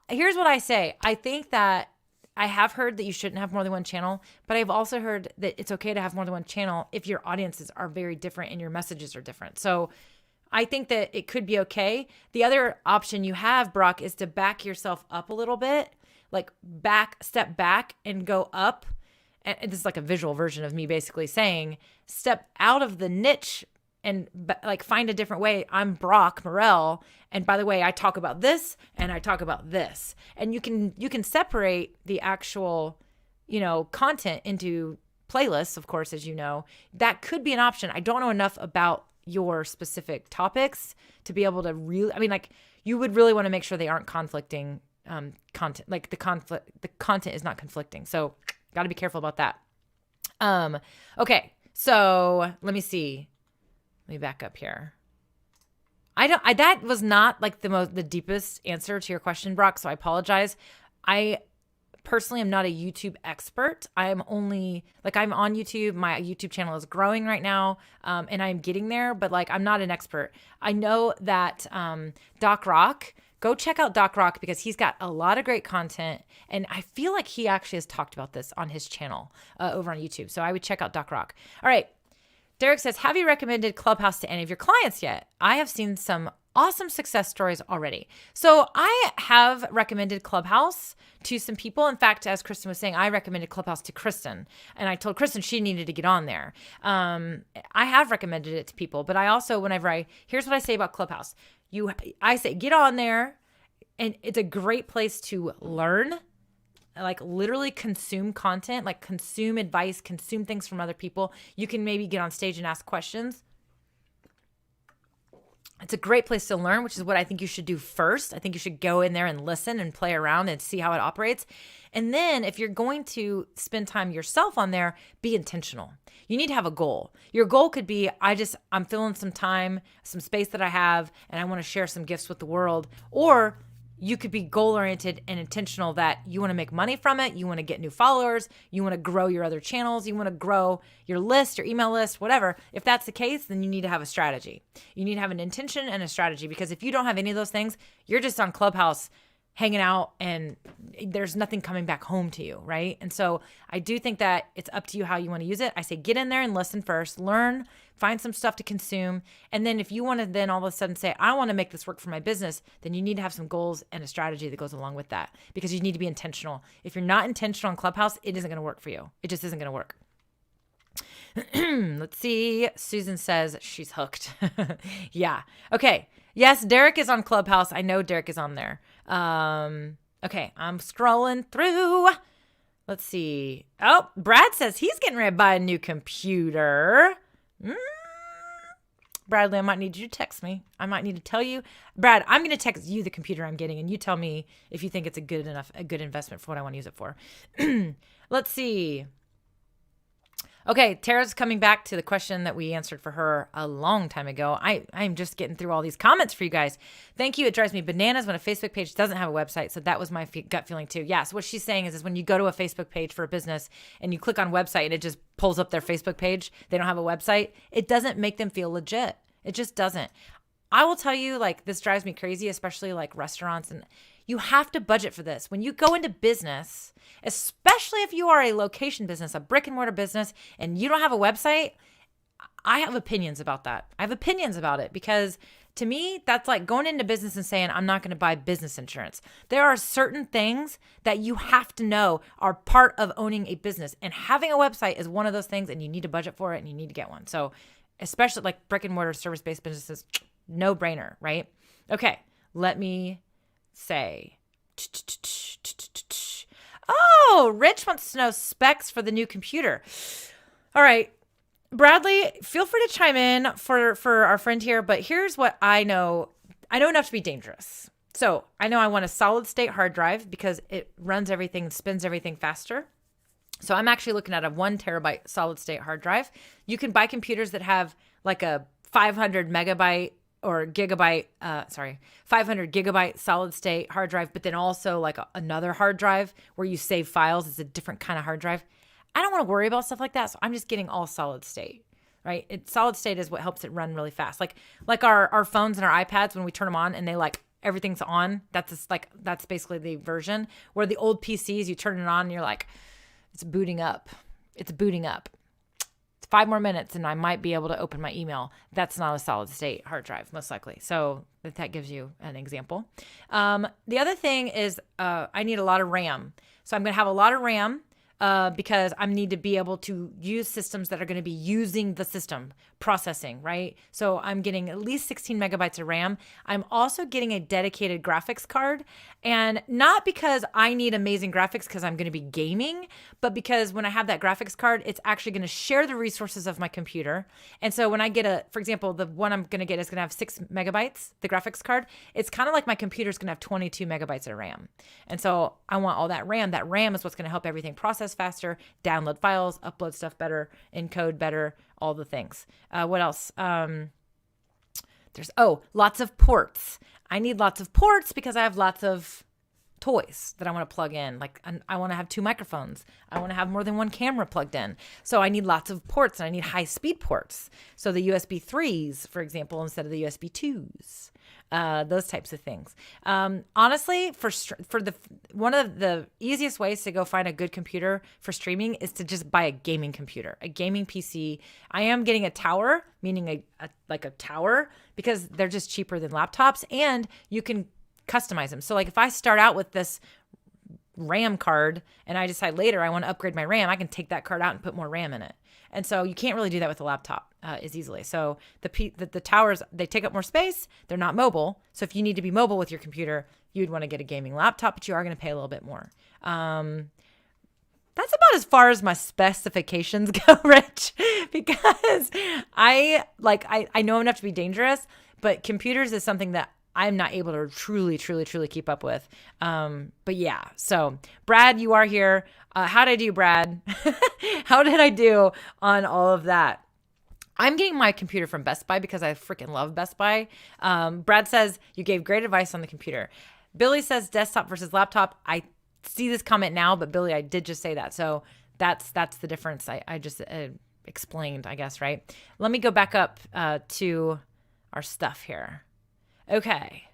Here's what I say. I think that I have heard that you shouldn't have more than one channel, but I've also heard that it's okay to have more than one channel if your audiences are very different and your messages are different. So I think that it could be okay. The other option you have, Brock, is to back yourself up a little bit, like step back and go up. And this is like a visual version of me basically saying, step out of the niche and like find a different way. I'm Brock Morell. And by the way, I talk about this and I talk about this. And you can separate the actual, content into playlists, of course, as you know. That could be an option. I don't know enough about your specific topics to be able to really, you would really want to make sure they aren't conflicting content. Like the content is not conflicting. So got to be careful about that. Okay. So let me see. Let me back up here. That was not like the deepest answer to your question, Brock. So I apologize. I personally am not a YouTube expert. I'm on YouTube. My YouTube channel is growing right now. And I'm getting there, but I'm not an expert. I know that, Doc Rock, go check out Doc Rock because he's got a lot of great content. And I feel like he actually has talked about this on his channel over on YouTube. So I would check out Doc Rock. All right. Derek says, have you recommended Clubhouse to any of your clients yet? I have seen some awesome success stories already. So I have recommended Clubhouse to some people. In fact, as Kristen was saying, I recommended Clubhouse to Kristen. And I told Kristen she needed to get on there. I have recommended it to people. But I also, here's what I say about Clubhouse. I say, get on there, and it's a great place to learn, like literally consume content, like consume advice, consume things from other people. You can maybe get on stage and ask questions. It's a great place to learn, which is what I think you should do first. I think you should go in there and listen and play around and see how it operates. And then if you're going to spend time yourself on there, be intentional. You need to have a goal. Your goal could be, I'm filling some time, some space that I have, and I want to share some gifts with the world. Or you could be goal-oriented and intentional that you want to make money from it. You want to get new followers. You want to grow your other channels. You want to grow your list, your email list, whatever. If that's the case, then you need to have a strategy. You need to have an intention and a strategy, because if you don't have any of those things, you're just on Clubhouse hanging out and there's nothing coming back home to you, right? And so I do think that it's up to you how you want to use it. I say get in there and listen first, learn, find some stuff to consume. And then if you want to then all of a sudden say, I want to make this work for my business, then you need to have some goals and a strategy that goes along with that, because you need to be intentional. If you're not intentional on Clubhouse, it isn't going to work for you. It just isn't going to work. Let's see. Susan says she's hooked. Yeah. Okay. Yes, Derek is on Clubhouse. I know Derek is on there. Okay, I'm scrolling through. Let's see. Oh, Brad says he's getting ready to buy a new computer. Bradley, I might need you to text me. I might need to tell you. Brad, I'm going to text you the computer I'm getting, and you tell me if you think it's a good investment for what I want to use it for. Let's see. Okay, Tara's coming back to the question that we answered for her a long time ago. I'm just getting through all these comments for you guys. Thank you. It drives me bananas when a Facebook page doesn't have a website. So that was my gut feeling too. Yeah, so what she's saying is when you go to a Facebook page for a business and you click on website and it just pulls up their Facebook page, they don't have a website, it doesn't make them feel legit. It just doesn't. I will tell you, this drives me crazy, especially restaurants, and you have to budget for this. When you go into business, especially if you are a location business, a brick and mortar business, and you don't have a website, I have opinions about that. I have opinions about it because to me, that's like going into business and saying, I'm not going to buy business insurance. There are certain things that you have to know are part of owning a business, and having a website is one of those things, and you need to budget for it and you need to get one. So especially brick and mortar service-based businesses, no brainer, right? Okay, let me say. Oh, Rich wants to know specs for the new computer. All right, Bradley, feel free to chime in for our friend here, but here's what I know. I know enough to be dangerous. So I know I want a solid state hard drive because it runs everything, spins everything faster. So I'm actually looking at a 1 terabyte solid state hard drive. You can buy computers that have a 500 megabyte or gigabyte, 500 gigabyte solid state hard drive, but then also another hard drive where you save files. It's a different kind of hard drive. I don't want to worry about stuff like that. So I'm just getting all solid state, right? Solid state is what helps it run really fast. Like our phones and our iPads, when we turn them on and they like everything's on, that's basically the version. Where the old PCs, you turn it on and you're like, it's booting up. It's booting up. It's 5 more minutes and I might be able to open my email. That's not a solid state hard drive, most likely. So that gives you an example. The other thing is I need a lot of RAM. So I'm going to have a lot of RAM because I need to be able to use systems that are going to be using the system processing, right? So I'm getting at least 16 megabytes of RAM. I'm also getting a dedicated graphics card, and not because I need amazing graphics because I'm going to be gaming, but because when I have that graphics card, it's actually going to share the resources of my computer. And so when I get for example, the one I'm going to get is going to have 6 megabytes, the graphics card. It's kind of like my computer's going to have 22 megabytes of RAM. And so I want all that RAM. That RAM is what's going to help everything process faster, download files, upload stuff better, encode better, all the things. What else? There's lots of ports. I need lots of ports because I have lots of toys that I want to plug in. Like I want to have 2 microphones. I want to have more than 1 camera plugged in. So I need lots of ports, and I need high speed ports. So the USB 3s, for example, instead of the USB 2s. Those types of things. Honestly, for one of the easiest ways to go find a good computer for streaming is to just buy a gaming computer, a gaming PC. I am getting a tower, meaning a tower, because they're just cheaper than laptops, and you can customize them. So like if I start out with this RAM card and I decide later I want to upgrade my RAM, I can take that card out and put more RAM in it. And so you can't really do that with a laptop as easily. So the towers, they take up more space. They're not mobile. So if you need to be mobile with your computer, you'd want to get a gaming laptop, but you are going to pay a little bit more. That's about as far as my specifications go, Rich, because I know enough to be dangerous, but computers is something that I'm not able to truly keep up with. But yeah, so Brad, you are here. How did I do, Brad? How did I do on all of that? I'm getting my computer from Best Buy because I freaking love Best Buy. Brad says, you gave great advice on the computer. Billy says desktop versus laptop. I see this comment now, but Billy, I did just say that. So that's the difference. I just explained, I guess, right? Let me go back up to our stuff here. Okay.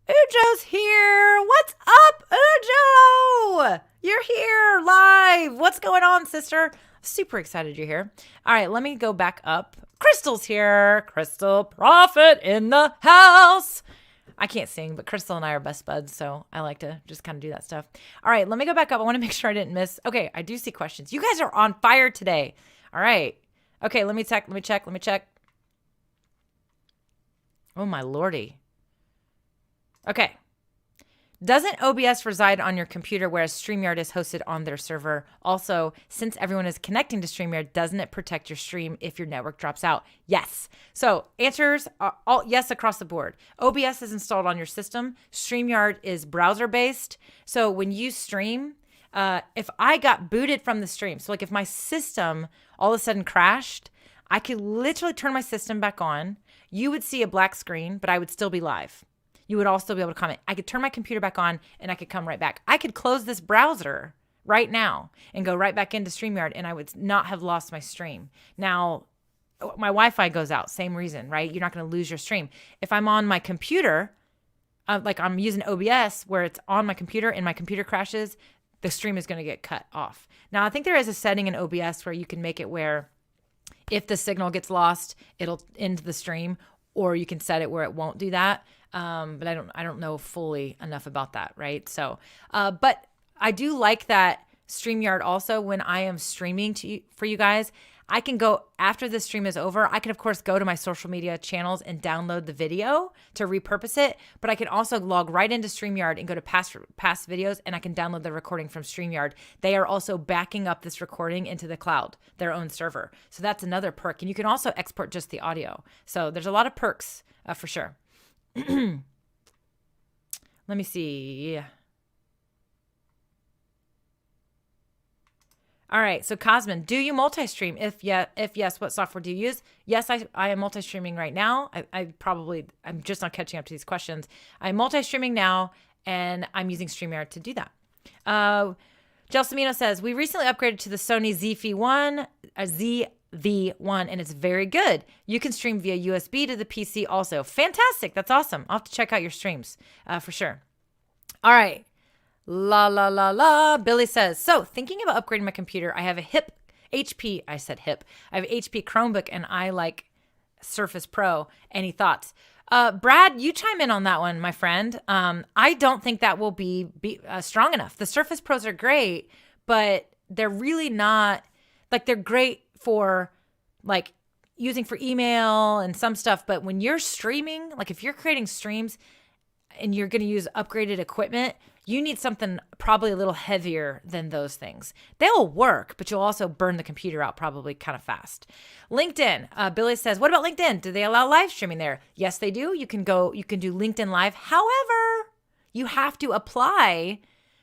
Ujo's here. What's up, Ujo? You're here live. What's going on, sister? Super excited you're here. All right, let me go back up. Crystal's here. Crystal Prophet in the house. I can't sing, but Crystal and I are best buds, so I like to just kind of do that stuff. All right, let me go back up. I want to make sure I didn't miss. Okay, I do see questions. You guys are on fire today. All right. Okay, let me check. Oh, my lordy. Okay. Doesn't OBS reside on your computer whereas StreamYard is hosted on their server? Also, since everyone is connecting to StreamYard, doesn't it protect your stream if your network drops out? Yes. So answers are all yes across the board. OBS is installed on your system. StreamYard is browser-based. So when you stream, if I got booted from the stream, so like if my system all of a sudden crashed, I could literally turn my system back on. You would see a black screen, but I would still be live. You would also be able to comment. I could turn my computer back on and I could come right back. I could close this browser right now and go right back into StreamYard and I would not have lost my stream. Now, my Wi-Fi goes out, same reason, right? You're not going to lose your stream. If I'm on my computer, like I'm using OBS where it's on my computer and my computer crashes, the stream is going to get cut off. Now, I think there is a setting in OBS where you can make it where if the signal gets lost, it'll end the stream, or you can set it where it won't do that. But I don't know fully enough about that, right? So, but I do like that StreamYard also, when I am streaming for you guys, I can go after the stream is over. I can, of course, go to my social media channels and download the video to repurpose it. But I can also log right into StreamYard and go to past videos, and I can download the recording from StreamYard. They are also backing up this recording into the cloud, their own server. So that's another perk. And you can also export just the audio. So there's a lot of perks for sure. Let me see. All right. So Cosmin, do you multi-stream? If yes, what software do you use? Yes, I am multi-streaming right now. I'm just not catching up to these questions. I'm multi-streaming now and I'm using StreamYard to do that. Gelsomino says, we recently upgraded to the Sony ZV-1, ZV-1, and it's very good. You can stream via USB to the PC also. Fantastic. That's awesome. I'll have to check out your streams for sure. All right. La, la, la, la. Billy says, so thinking about upgrading my computer, I have a HP. I said hip. I have an HP Chromebook and I like Surface Pro. Any thoughts? Brad, you chime in on that one, my friend. I don't think that will be strong enough. The Surface Pros are great, but they're really not, like, they're great for like using for email and some stuff. But when you're streaming, like if you're creating streams and you're going to use upgraded equipment, you need something probably a little heavier than those things. They'll work, but you'll also burn the computer out probably kind of fast. LinkedIn, Billy says, what about LinkedIn? Do they allow live streaming there? Yes, they do. You can do LinkedIn Live. However, you have to apply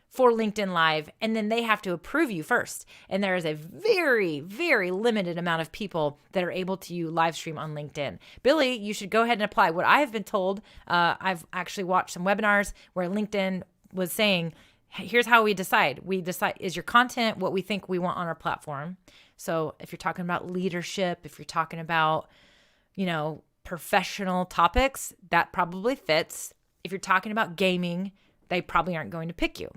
for LinkedIn Live, and then they have to approve you first. And there is a very, very limited amount of people that are able to live stream on LinkedIn. Billy, you should go ahead and apply. What I have been told, I've actually watched some webinars where LinkedIn was saying, here's how we decide. We decide, is your content what we think we want on our platform? So if you're talking about leadership, if you're talking about, professional topics, that probably fits. If you're talking about gaming, they probably aren't going to pick you.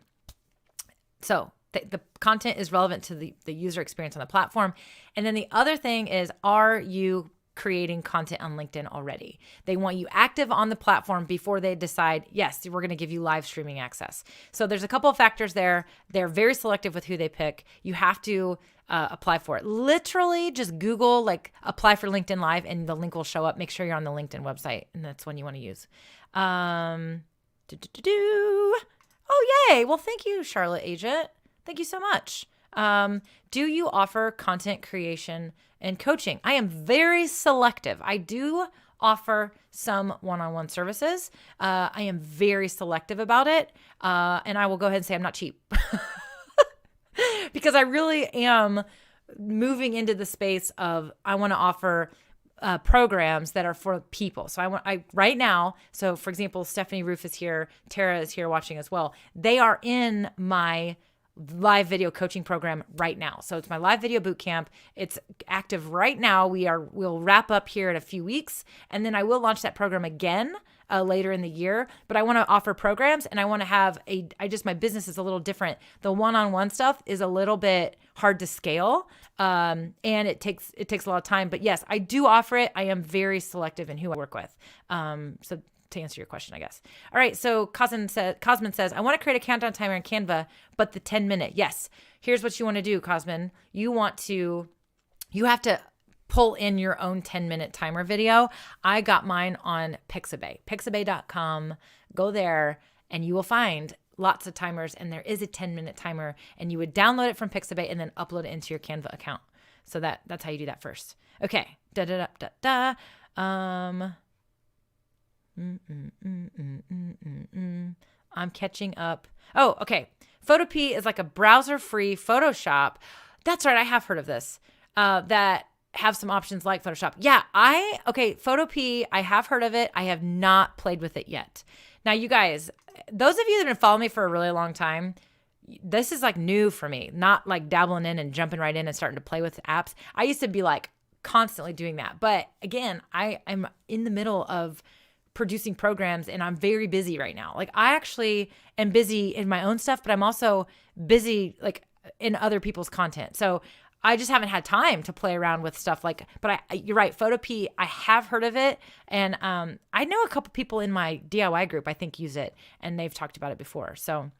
So the content is relevant to the user experience on the platform. And then the other thing is, are you creating content on LinkedIn already? They want you active on the platform before they decide, yes, we're going to give you live streaming access. So there's a couple of factors there. They're very selective with who they pick. You have to apply for it. Literally just Google apply for LinkedIn Live and the link will show up. Make sure you're on the LinkedIn website and that's one you want to use. Oh, yay. Well, thank you, Charlotte Agent. Thank you so much. Do you offer content creation and coaching? I am very selective. I do offer some one-on-one services. I am very selective about it. And I will go ahead and say I'm not cheap because I really am moving into the space of, I want to offer programs that are for people. So right now, so for example, Stephanie Roof is here, Tara is here watching as well. They are in my live video coaching program right now. So it's my live video boot camp. It's active right now. We'll wrap up here in a few weeks, and then I will launch that program again later in the year. But I want to offer programs, and I want to have my business is a little different. The one-on-one stuff is a little bit hard to scale, and it takes a lot of time. But yes, I do offer it. I am very selective in who I work with. So to answer your question, I guess. All right. So Cosman says, I want to create a countdown timer in Canva, but the 10-minute. Yes. Here's what you want to do, Cosman. You have to pull in your own 10-minute timer video. I got mine on Pixabay, pixabay.com. Go there and you will find lots of timers, and there is a 10-minute timer, and you would download it from Pixabay and then upload it into your Canva account. So that's how you do that first. Okay. I'm catching up. Oh, okay. Photopea is like a browser-free Photoshop. That's right. I have heard of this. That have some options like Photoshop. Yeah, Photopea, I have heard of it. I have not played with it yet. Now, you guys, those of you that have followed me for a really long time, this is like new for me, not like dabbling in and jumping right in and starting to play with apps. I used to be like constantly doing that. But again, I'm in the middle of producing programs and I'm very busy right now. Like I actually am busy in my own stuff, but I'm also busy like in other people's content. So I just haven't had time to play around with stuff but you're right. Photopea, I have heard of it. And I know a couple people in my DIY group, I think, use it, and they've talked about it before. So,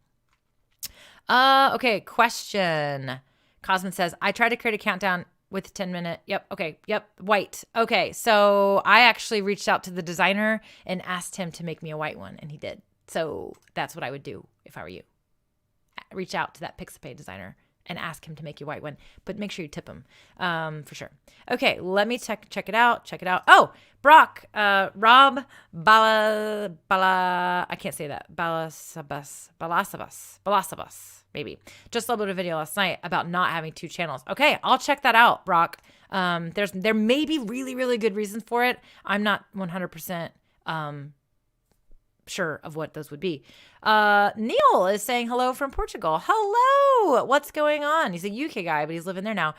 okay. Question. Cosman says, I tried to create a countdown with 10-minute. Yep. Okay. Yep. White. Okay. So I actually reached out to the designer and asked him to make me a white one, and he did. So that's what I would do if I were you. Reach out to that Pixabay designer and ask him to make you a white one, but make sure you tip him for sure. Okay. Let me check it out. Check it out. Oh, Brock, Rob Bala, I can't say that. Balasabas, maybe. Just uploaded a video last night about not having 2 channels. Okay, I'll check that out, Brock. There may be really, really good reasons for it. I'm not 100% sure of what those would be. Neil is saying hello from Portugal. Hello. What's going on? He's a UK guy, but he's living there now.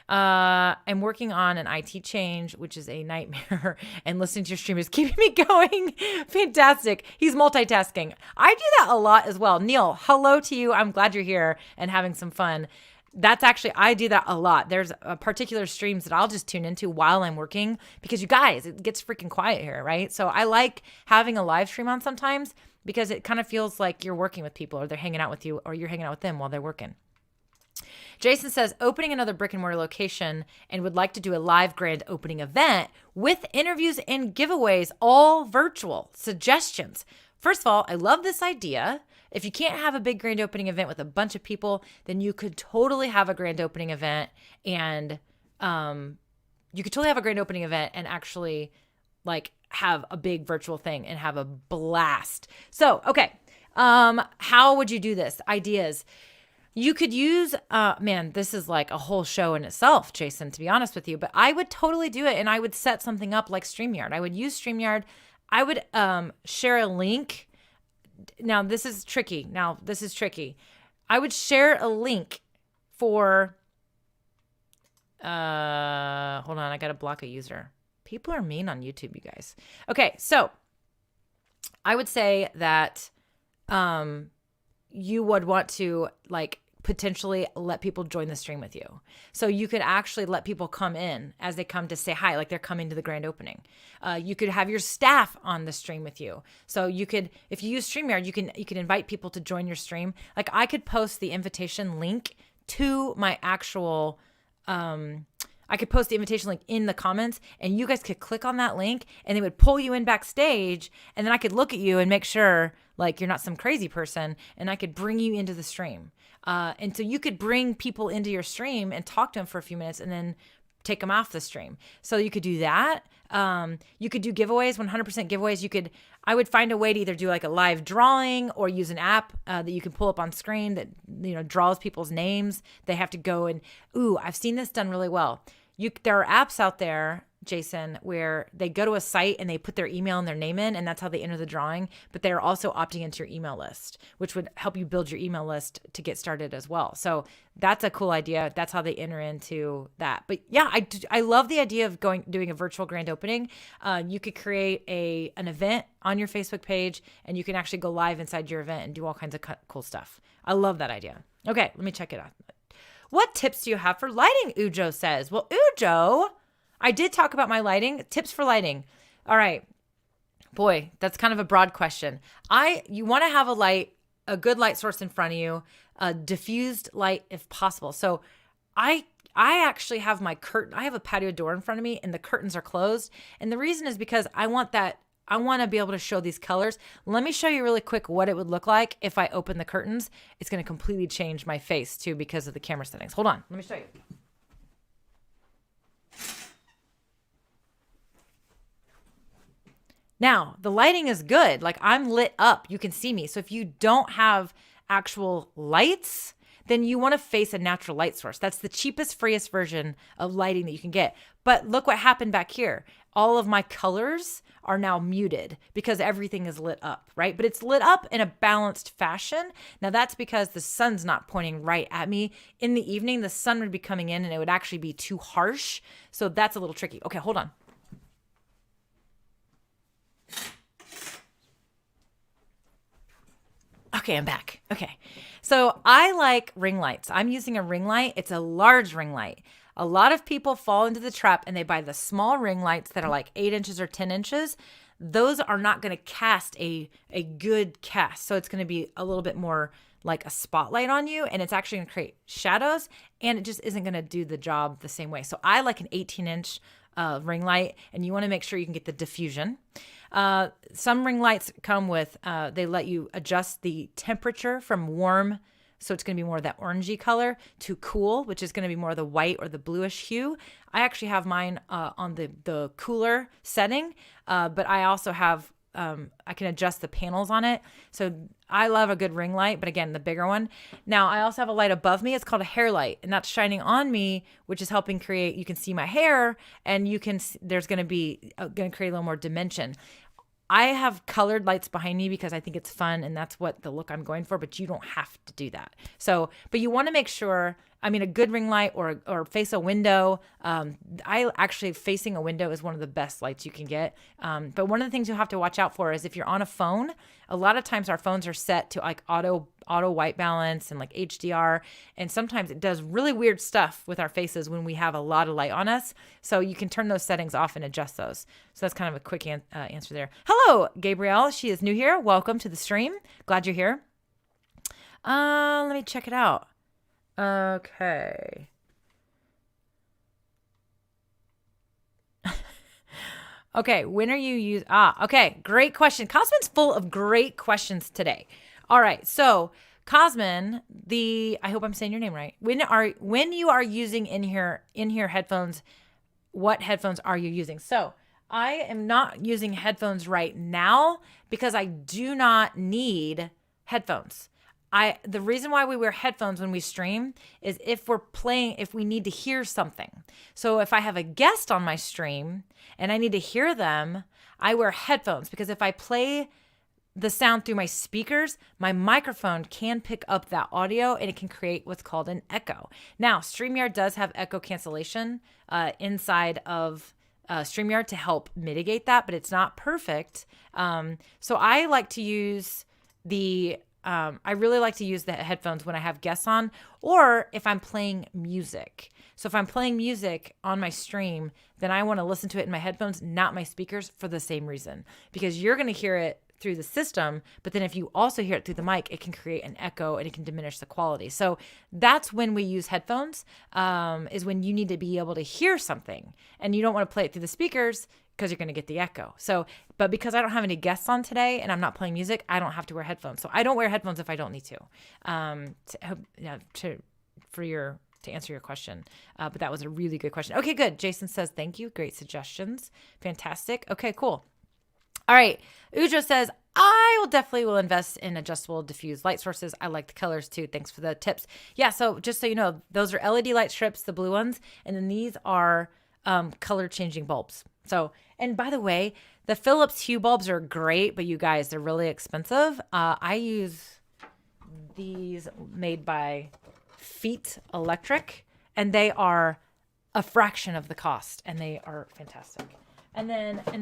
I'm working on an IT change, which is a nightmare, and listening to your stream is keeping me going. Fantastic. He's multitasking. I do that a lot as well. Neil, hello to you. I'm glad you're here and having some fun. That's actually, I do that a lot. There's particular streams that I'll just tune into while I'm working because you guys, it gets freaking quiet here, right? So I like having a live stream on sometimes because it kind of feels like you're working with people or they're hanging out with you or you're hanging out with them while they're working. Jason says, opening another brick and mortar location and would like to do a live grand opening event with interviews and giveaways, all virtual. Suggestions. First of all, I love this idea. If you can't have a big grand opening event with a bunch of people, then you could totally have a grand opening event and actually like have a big virtual thing and have a blast. So, okay. How would you do this? Ideas. You could use, this is like a whole show in itself, Jason, to be honest with you, but I would totally do it. And I would set something up like StreamYard. I would use StreamYard. I would share a link. Now, this is tricky. I would share a link for, hold on, I got to block a user. People are mean on YouTube, you guys. Okay, so I would say that you would want to like potentially let people join the stream with you. So you could actually let people come in as they come to say hi, like they're coming to the grand opening. You could have your staff on the stream with you. So you could, if you use StreamYard, you can invite people to join your stream. Like I could post the invitation link to my actual, I could post the invitation link in the comments and you guys could click on that link and they would pull you in backstage and then I could look at you and make sure like you're not some crazy person and I could bring you into the stream. And so you could bring people into your stream and talk to them for a few minutes and then take them off the stream. So you could do that. You could do giveaways, 100% giveaways. I would find a way to either do like a live drawing or use an app that you can pull up on screen that, draws people's names. They have to go and, I've seen this done really well. There are apps out there, Jason, where they go to a site and they put their email and their name in, and that's how they enter the drawing. But they're also opting into your email list, which would help you build your email list to get started as well. So that's a cool idea. That's how they enter into that. But yeah, I love the idea of doing a virtual grand opening. You could create an event on your Facebook page, and you can actually go live inside your event and do all kinds of cool stuff. I love that idea. Okay, let me check it out. What tips do you have for lighting? Ujo says. Well, Ujo, I did talk about my lighting. Tips for lighting. All right. Boy, that's kind of a broad question. You want to have a good light source in front of you, a diffused light if possible. So I actually have I have a patio door in front of me and the curtains are closed. And the reason is because I want to be able to show these colors. Let me show you really quick what it would look like if I open the curtains. It's going to completely change my face too because of the camera settings. Hold on. Let me show you. Now, the lighting is good. Like I'm lit up. You can see me. So if you don't have actual lights, then you want to face a natural light source. That's the cheapest, freest version of lighting that you can get. But look what happened back here. All of my colors are now muted because everything is lit up, right? But it's lit up in a balanced fashion. Now that's because the sun's not pointing right at me. In the evening, the sun would be coming in and it would actually be too harsh. So that's a little tricky. Okay, hold on. Okay, I'm back. Okay. So I like ring lights. I'm using a ring light. It's a large ring light. A lot of people fall into the trap and they buy the small ring lights that are like 8 inches or 10 inches. Those are not going to cast a good cast. So it's going to be a little bit more like a spotlight on you and it's actually going to create shadows and it just isn't going to do the job the same way. So I like an 18-inch ring light and you want to make sure you can get the diffusion. Some ring lights come with, they let you adjust the temperature from warm, so it's going to be more of that orangey color, to cool, which is going to be more of the white or the bluish hue. I actually have mine on the cooler setting, but I also have, I can adjust the panels on it. So I love a good ring light, but again, the bigger one. Now I also have a light above me. It's called a hair light and that's shining on me, which is helping create, you can see my hair and there's going to be, going to create a little more dimension. I have colored lights behind me because I think it's fun and that's what the look I'm going for, but you don't have to do that. So, but you want to make sure, I mean, a good ring light or face a window. I actually, facing a window is one of the best lights you can get. But one of the things you'll have to watch out for is if you're on a phone, a lot of times our phones are set to like auto white balance and like HDR. And sometimes it does really weird stuff with our faces when we have a lot of light on us. So you can turn those settings off and adjust those. So that's kind of a quick answer there. Hello, Gabrielle. She is new here. Welcome to the stream. Glad you're here. Let me check it out. Okay. Okay, when are you okay, great question. Cosmin's full of great questions today. All right, so Cosmin, I hope I'm saying your name right. When you are using in-ear headphones, what headphones are you using? So I am not using headphones right now because I do not need headphones. The reason why we wear headphones when we stream is if we need to hear something. So if I have a guest on my stream and I need to hear them, I wear headphones because if I play the sound through my speakers, my microphone can pick up that audio and it can create what's called an echo. Now, StreamYard does have echo cancellation inside of StreamYard to help mitigate that, but it's not perfect. So I like to use I really like to use the headphones when I have guests on or if I'm playing music. So if I'm playing music on my stream, then I want to listen to it in my headphones, not my speakers, for the same reason. Because you're going to hear it through the system, but then if you also hear it through the mic, it can create an echo and it can diminish the quality. So that's when we use headphones, is when you need to be able to hear something and you don't want to play it through the speakers because you're going to get the echo. So, but because I don't have any guests on today and I'm not playing music, I don't have to wear headphones. So I don't wear headphones if I don't need to answer your question. But that was a really good question. Okay, good. Jason says, thank you. Great suggestions. Fantastic. Okay, cool. All right. Udra says, I will invest in adjustable diffuse light sources. I like the colors too. Thanks for the tips. Yeah. So just so you know, those are LED light strips, the blue ones. And then these are color changing bulbs. So, and by the way, the Philips Hue bulbs are great, but you guys, they're really expensive. I use these made by Feet Electric, and they are a fraction of the cost, and they are fantastic. And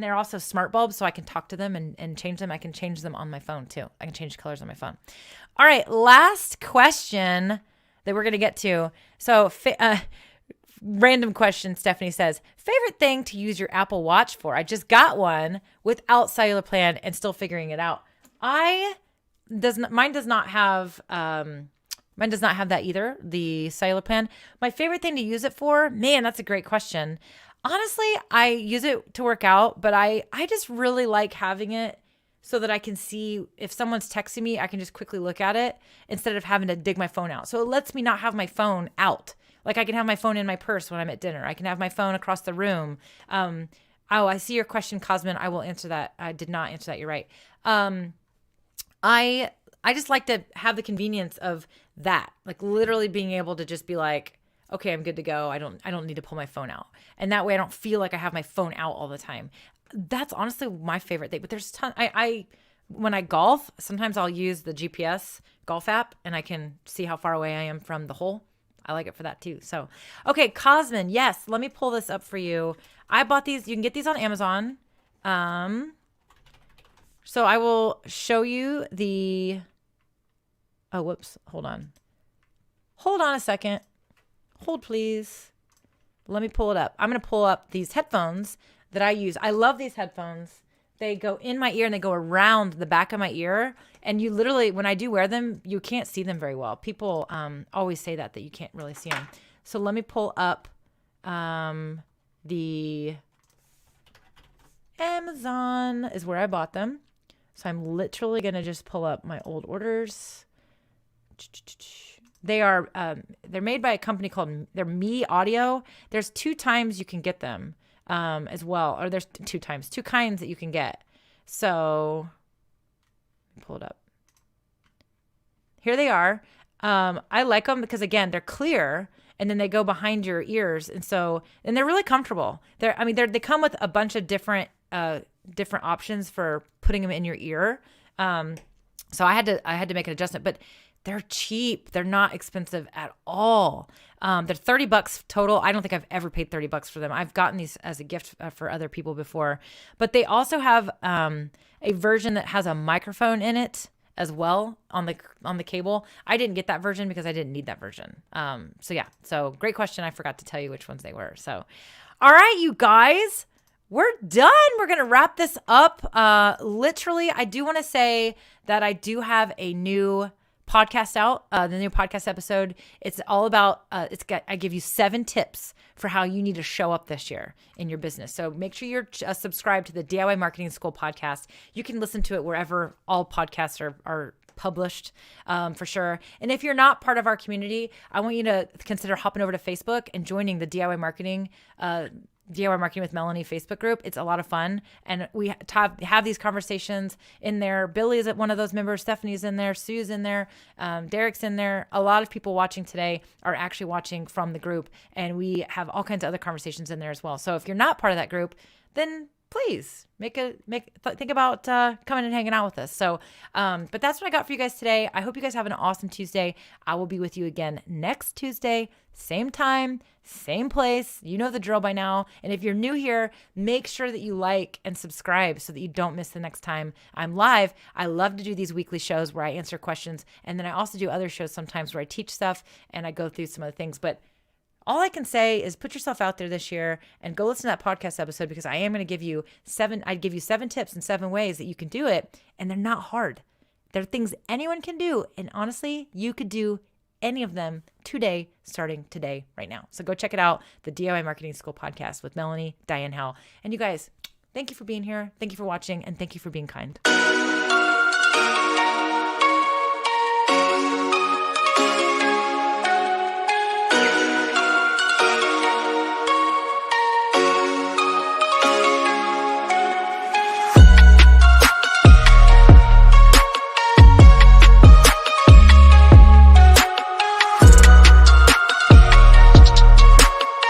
they're also smart bulbs, so I can talk to them and change them. I can change them on my phone too. I can change colors on my phone. All right, last question that we're going to get to. So, random question, Stephanie says, favorite thing to use your Apple Watch for? I just got one without cellular plan and still figuring it out. Mine does not have that either, the cellular plan. My favorite thing to use it for, man, that's a great question. Honestly, I use it to work out, but I just really like having it so that I can see if someone's texting me, I can just quickly look at it instead of having to dig my phone out. So it lets me not have my phone out. Like I can have my phone in my purse when I'm at dinner. I can have my phone across the room. I see your question, Cosmin. I will answer that. I did not answer that. You're right. I just like to have the convenience of that, like literally being able to just be like, okay, I'm good to go. I don't need to pull my phone out. And that way I don't feel like I have my phone out all the time. That's honestly my favorite thing. But there's when I golf, sometimes I'll use the GPS golf app and I can see how far away I am from the hole. I like it for that too. So, okay, Cosmin, yes, let me pull this up for you. I bought these. You can get these on Amazon. So I will show you whoops, hold on. Hold on a second. Hold, please. Let me pull it up. I'm going to pull up these headphones that I use. I love these headphones. They go in my ear and they go around the back of my ear. And you literally, when I do wear them, you can't see them very well. People always say that you can't really see them. So let me pull up the Amazon is where I bought them. So I'm literally going to just pull up my old orders. They are, they're made by a company called, they're Me Audio. There's 2 times you can get them as well. Or there's 2 kinds that you can get. So, pull it up. Here they are. I like them because, again, they're clear and then they go behind your ears. And they're really comfortable. They come with a bunch of different options for putting them in your ear. So I had to make an adjustment, but they're cheap. They're not expensive at all. They're $30 total. I don't think I've ever paid $30 for them. I've gotten these as a gift for other people before, but they also have a version that has a microphone in it as well on the cable. I didn't get that version because I didn't need that version. So great question. I forgot to tell you which ones they were. So, all right, you guys, we're done. We're going to wrap this up. Literally, I do want to say that I do have a new podcast out, the new podcast episode. It's all about, I give you 7 tips for how you need to show up this year in your business. So make sure you're subscribed to the DIY Marketing School podcast. You can listen to it wherever all podcasts are published, for sure. And if you're not part of our community, I want you to consider hopping over to Facebook and joining the DIY Marketing with Melanie Facebook group. It's a lot of fun. And we have these conversations in there. Billy is one of those members. Stephanie's in there. Sue's in there. Derek's in there. A lot of people watching today are actually watching from the group. And we have all kinds of other conversations in there as well. So if you're not part of that group, then please think about coming and hanging out with us. So, but that's what I got for you guys today. I hope you guys have an awesome Tuesday. I will be with you again next Tuesday, same time, same place. You know the drill by now. And if you're new here, make sure that you like and subscribe so that you don't miss the next time I'm live. I love to do these weekly shows where I answer questions. And then I also do other shows sometimes where I teach stuff and I go through some other things. But all I can say is put yourself out there this year and go listen to that podcast episode, because I am going to give you 7 tips and 7 ways that you can do it. And they're not hard. They're things anyone can do. And honestly, you could do any of them today, starting today, right now. So go check it out. The DIY Marketing School podcast with Melanie Diane Howell. And you guys, thank you for being here. Thank you for watching. And thank you for being kind.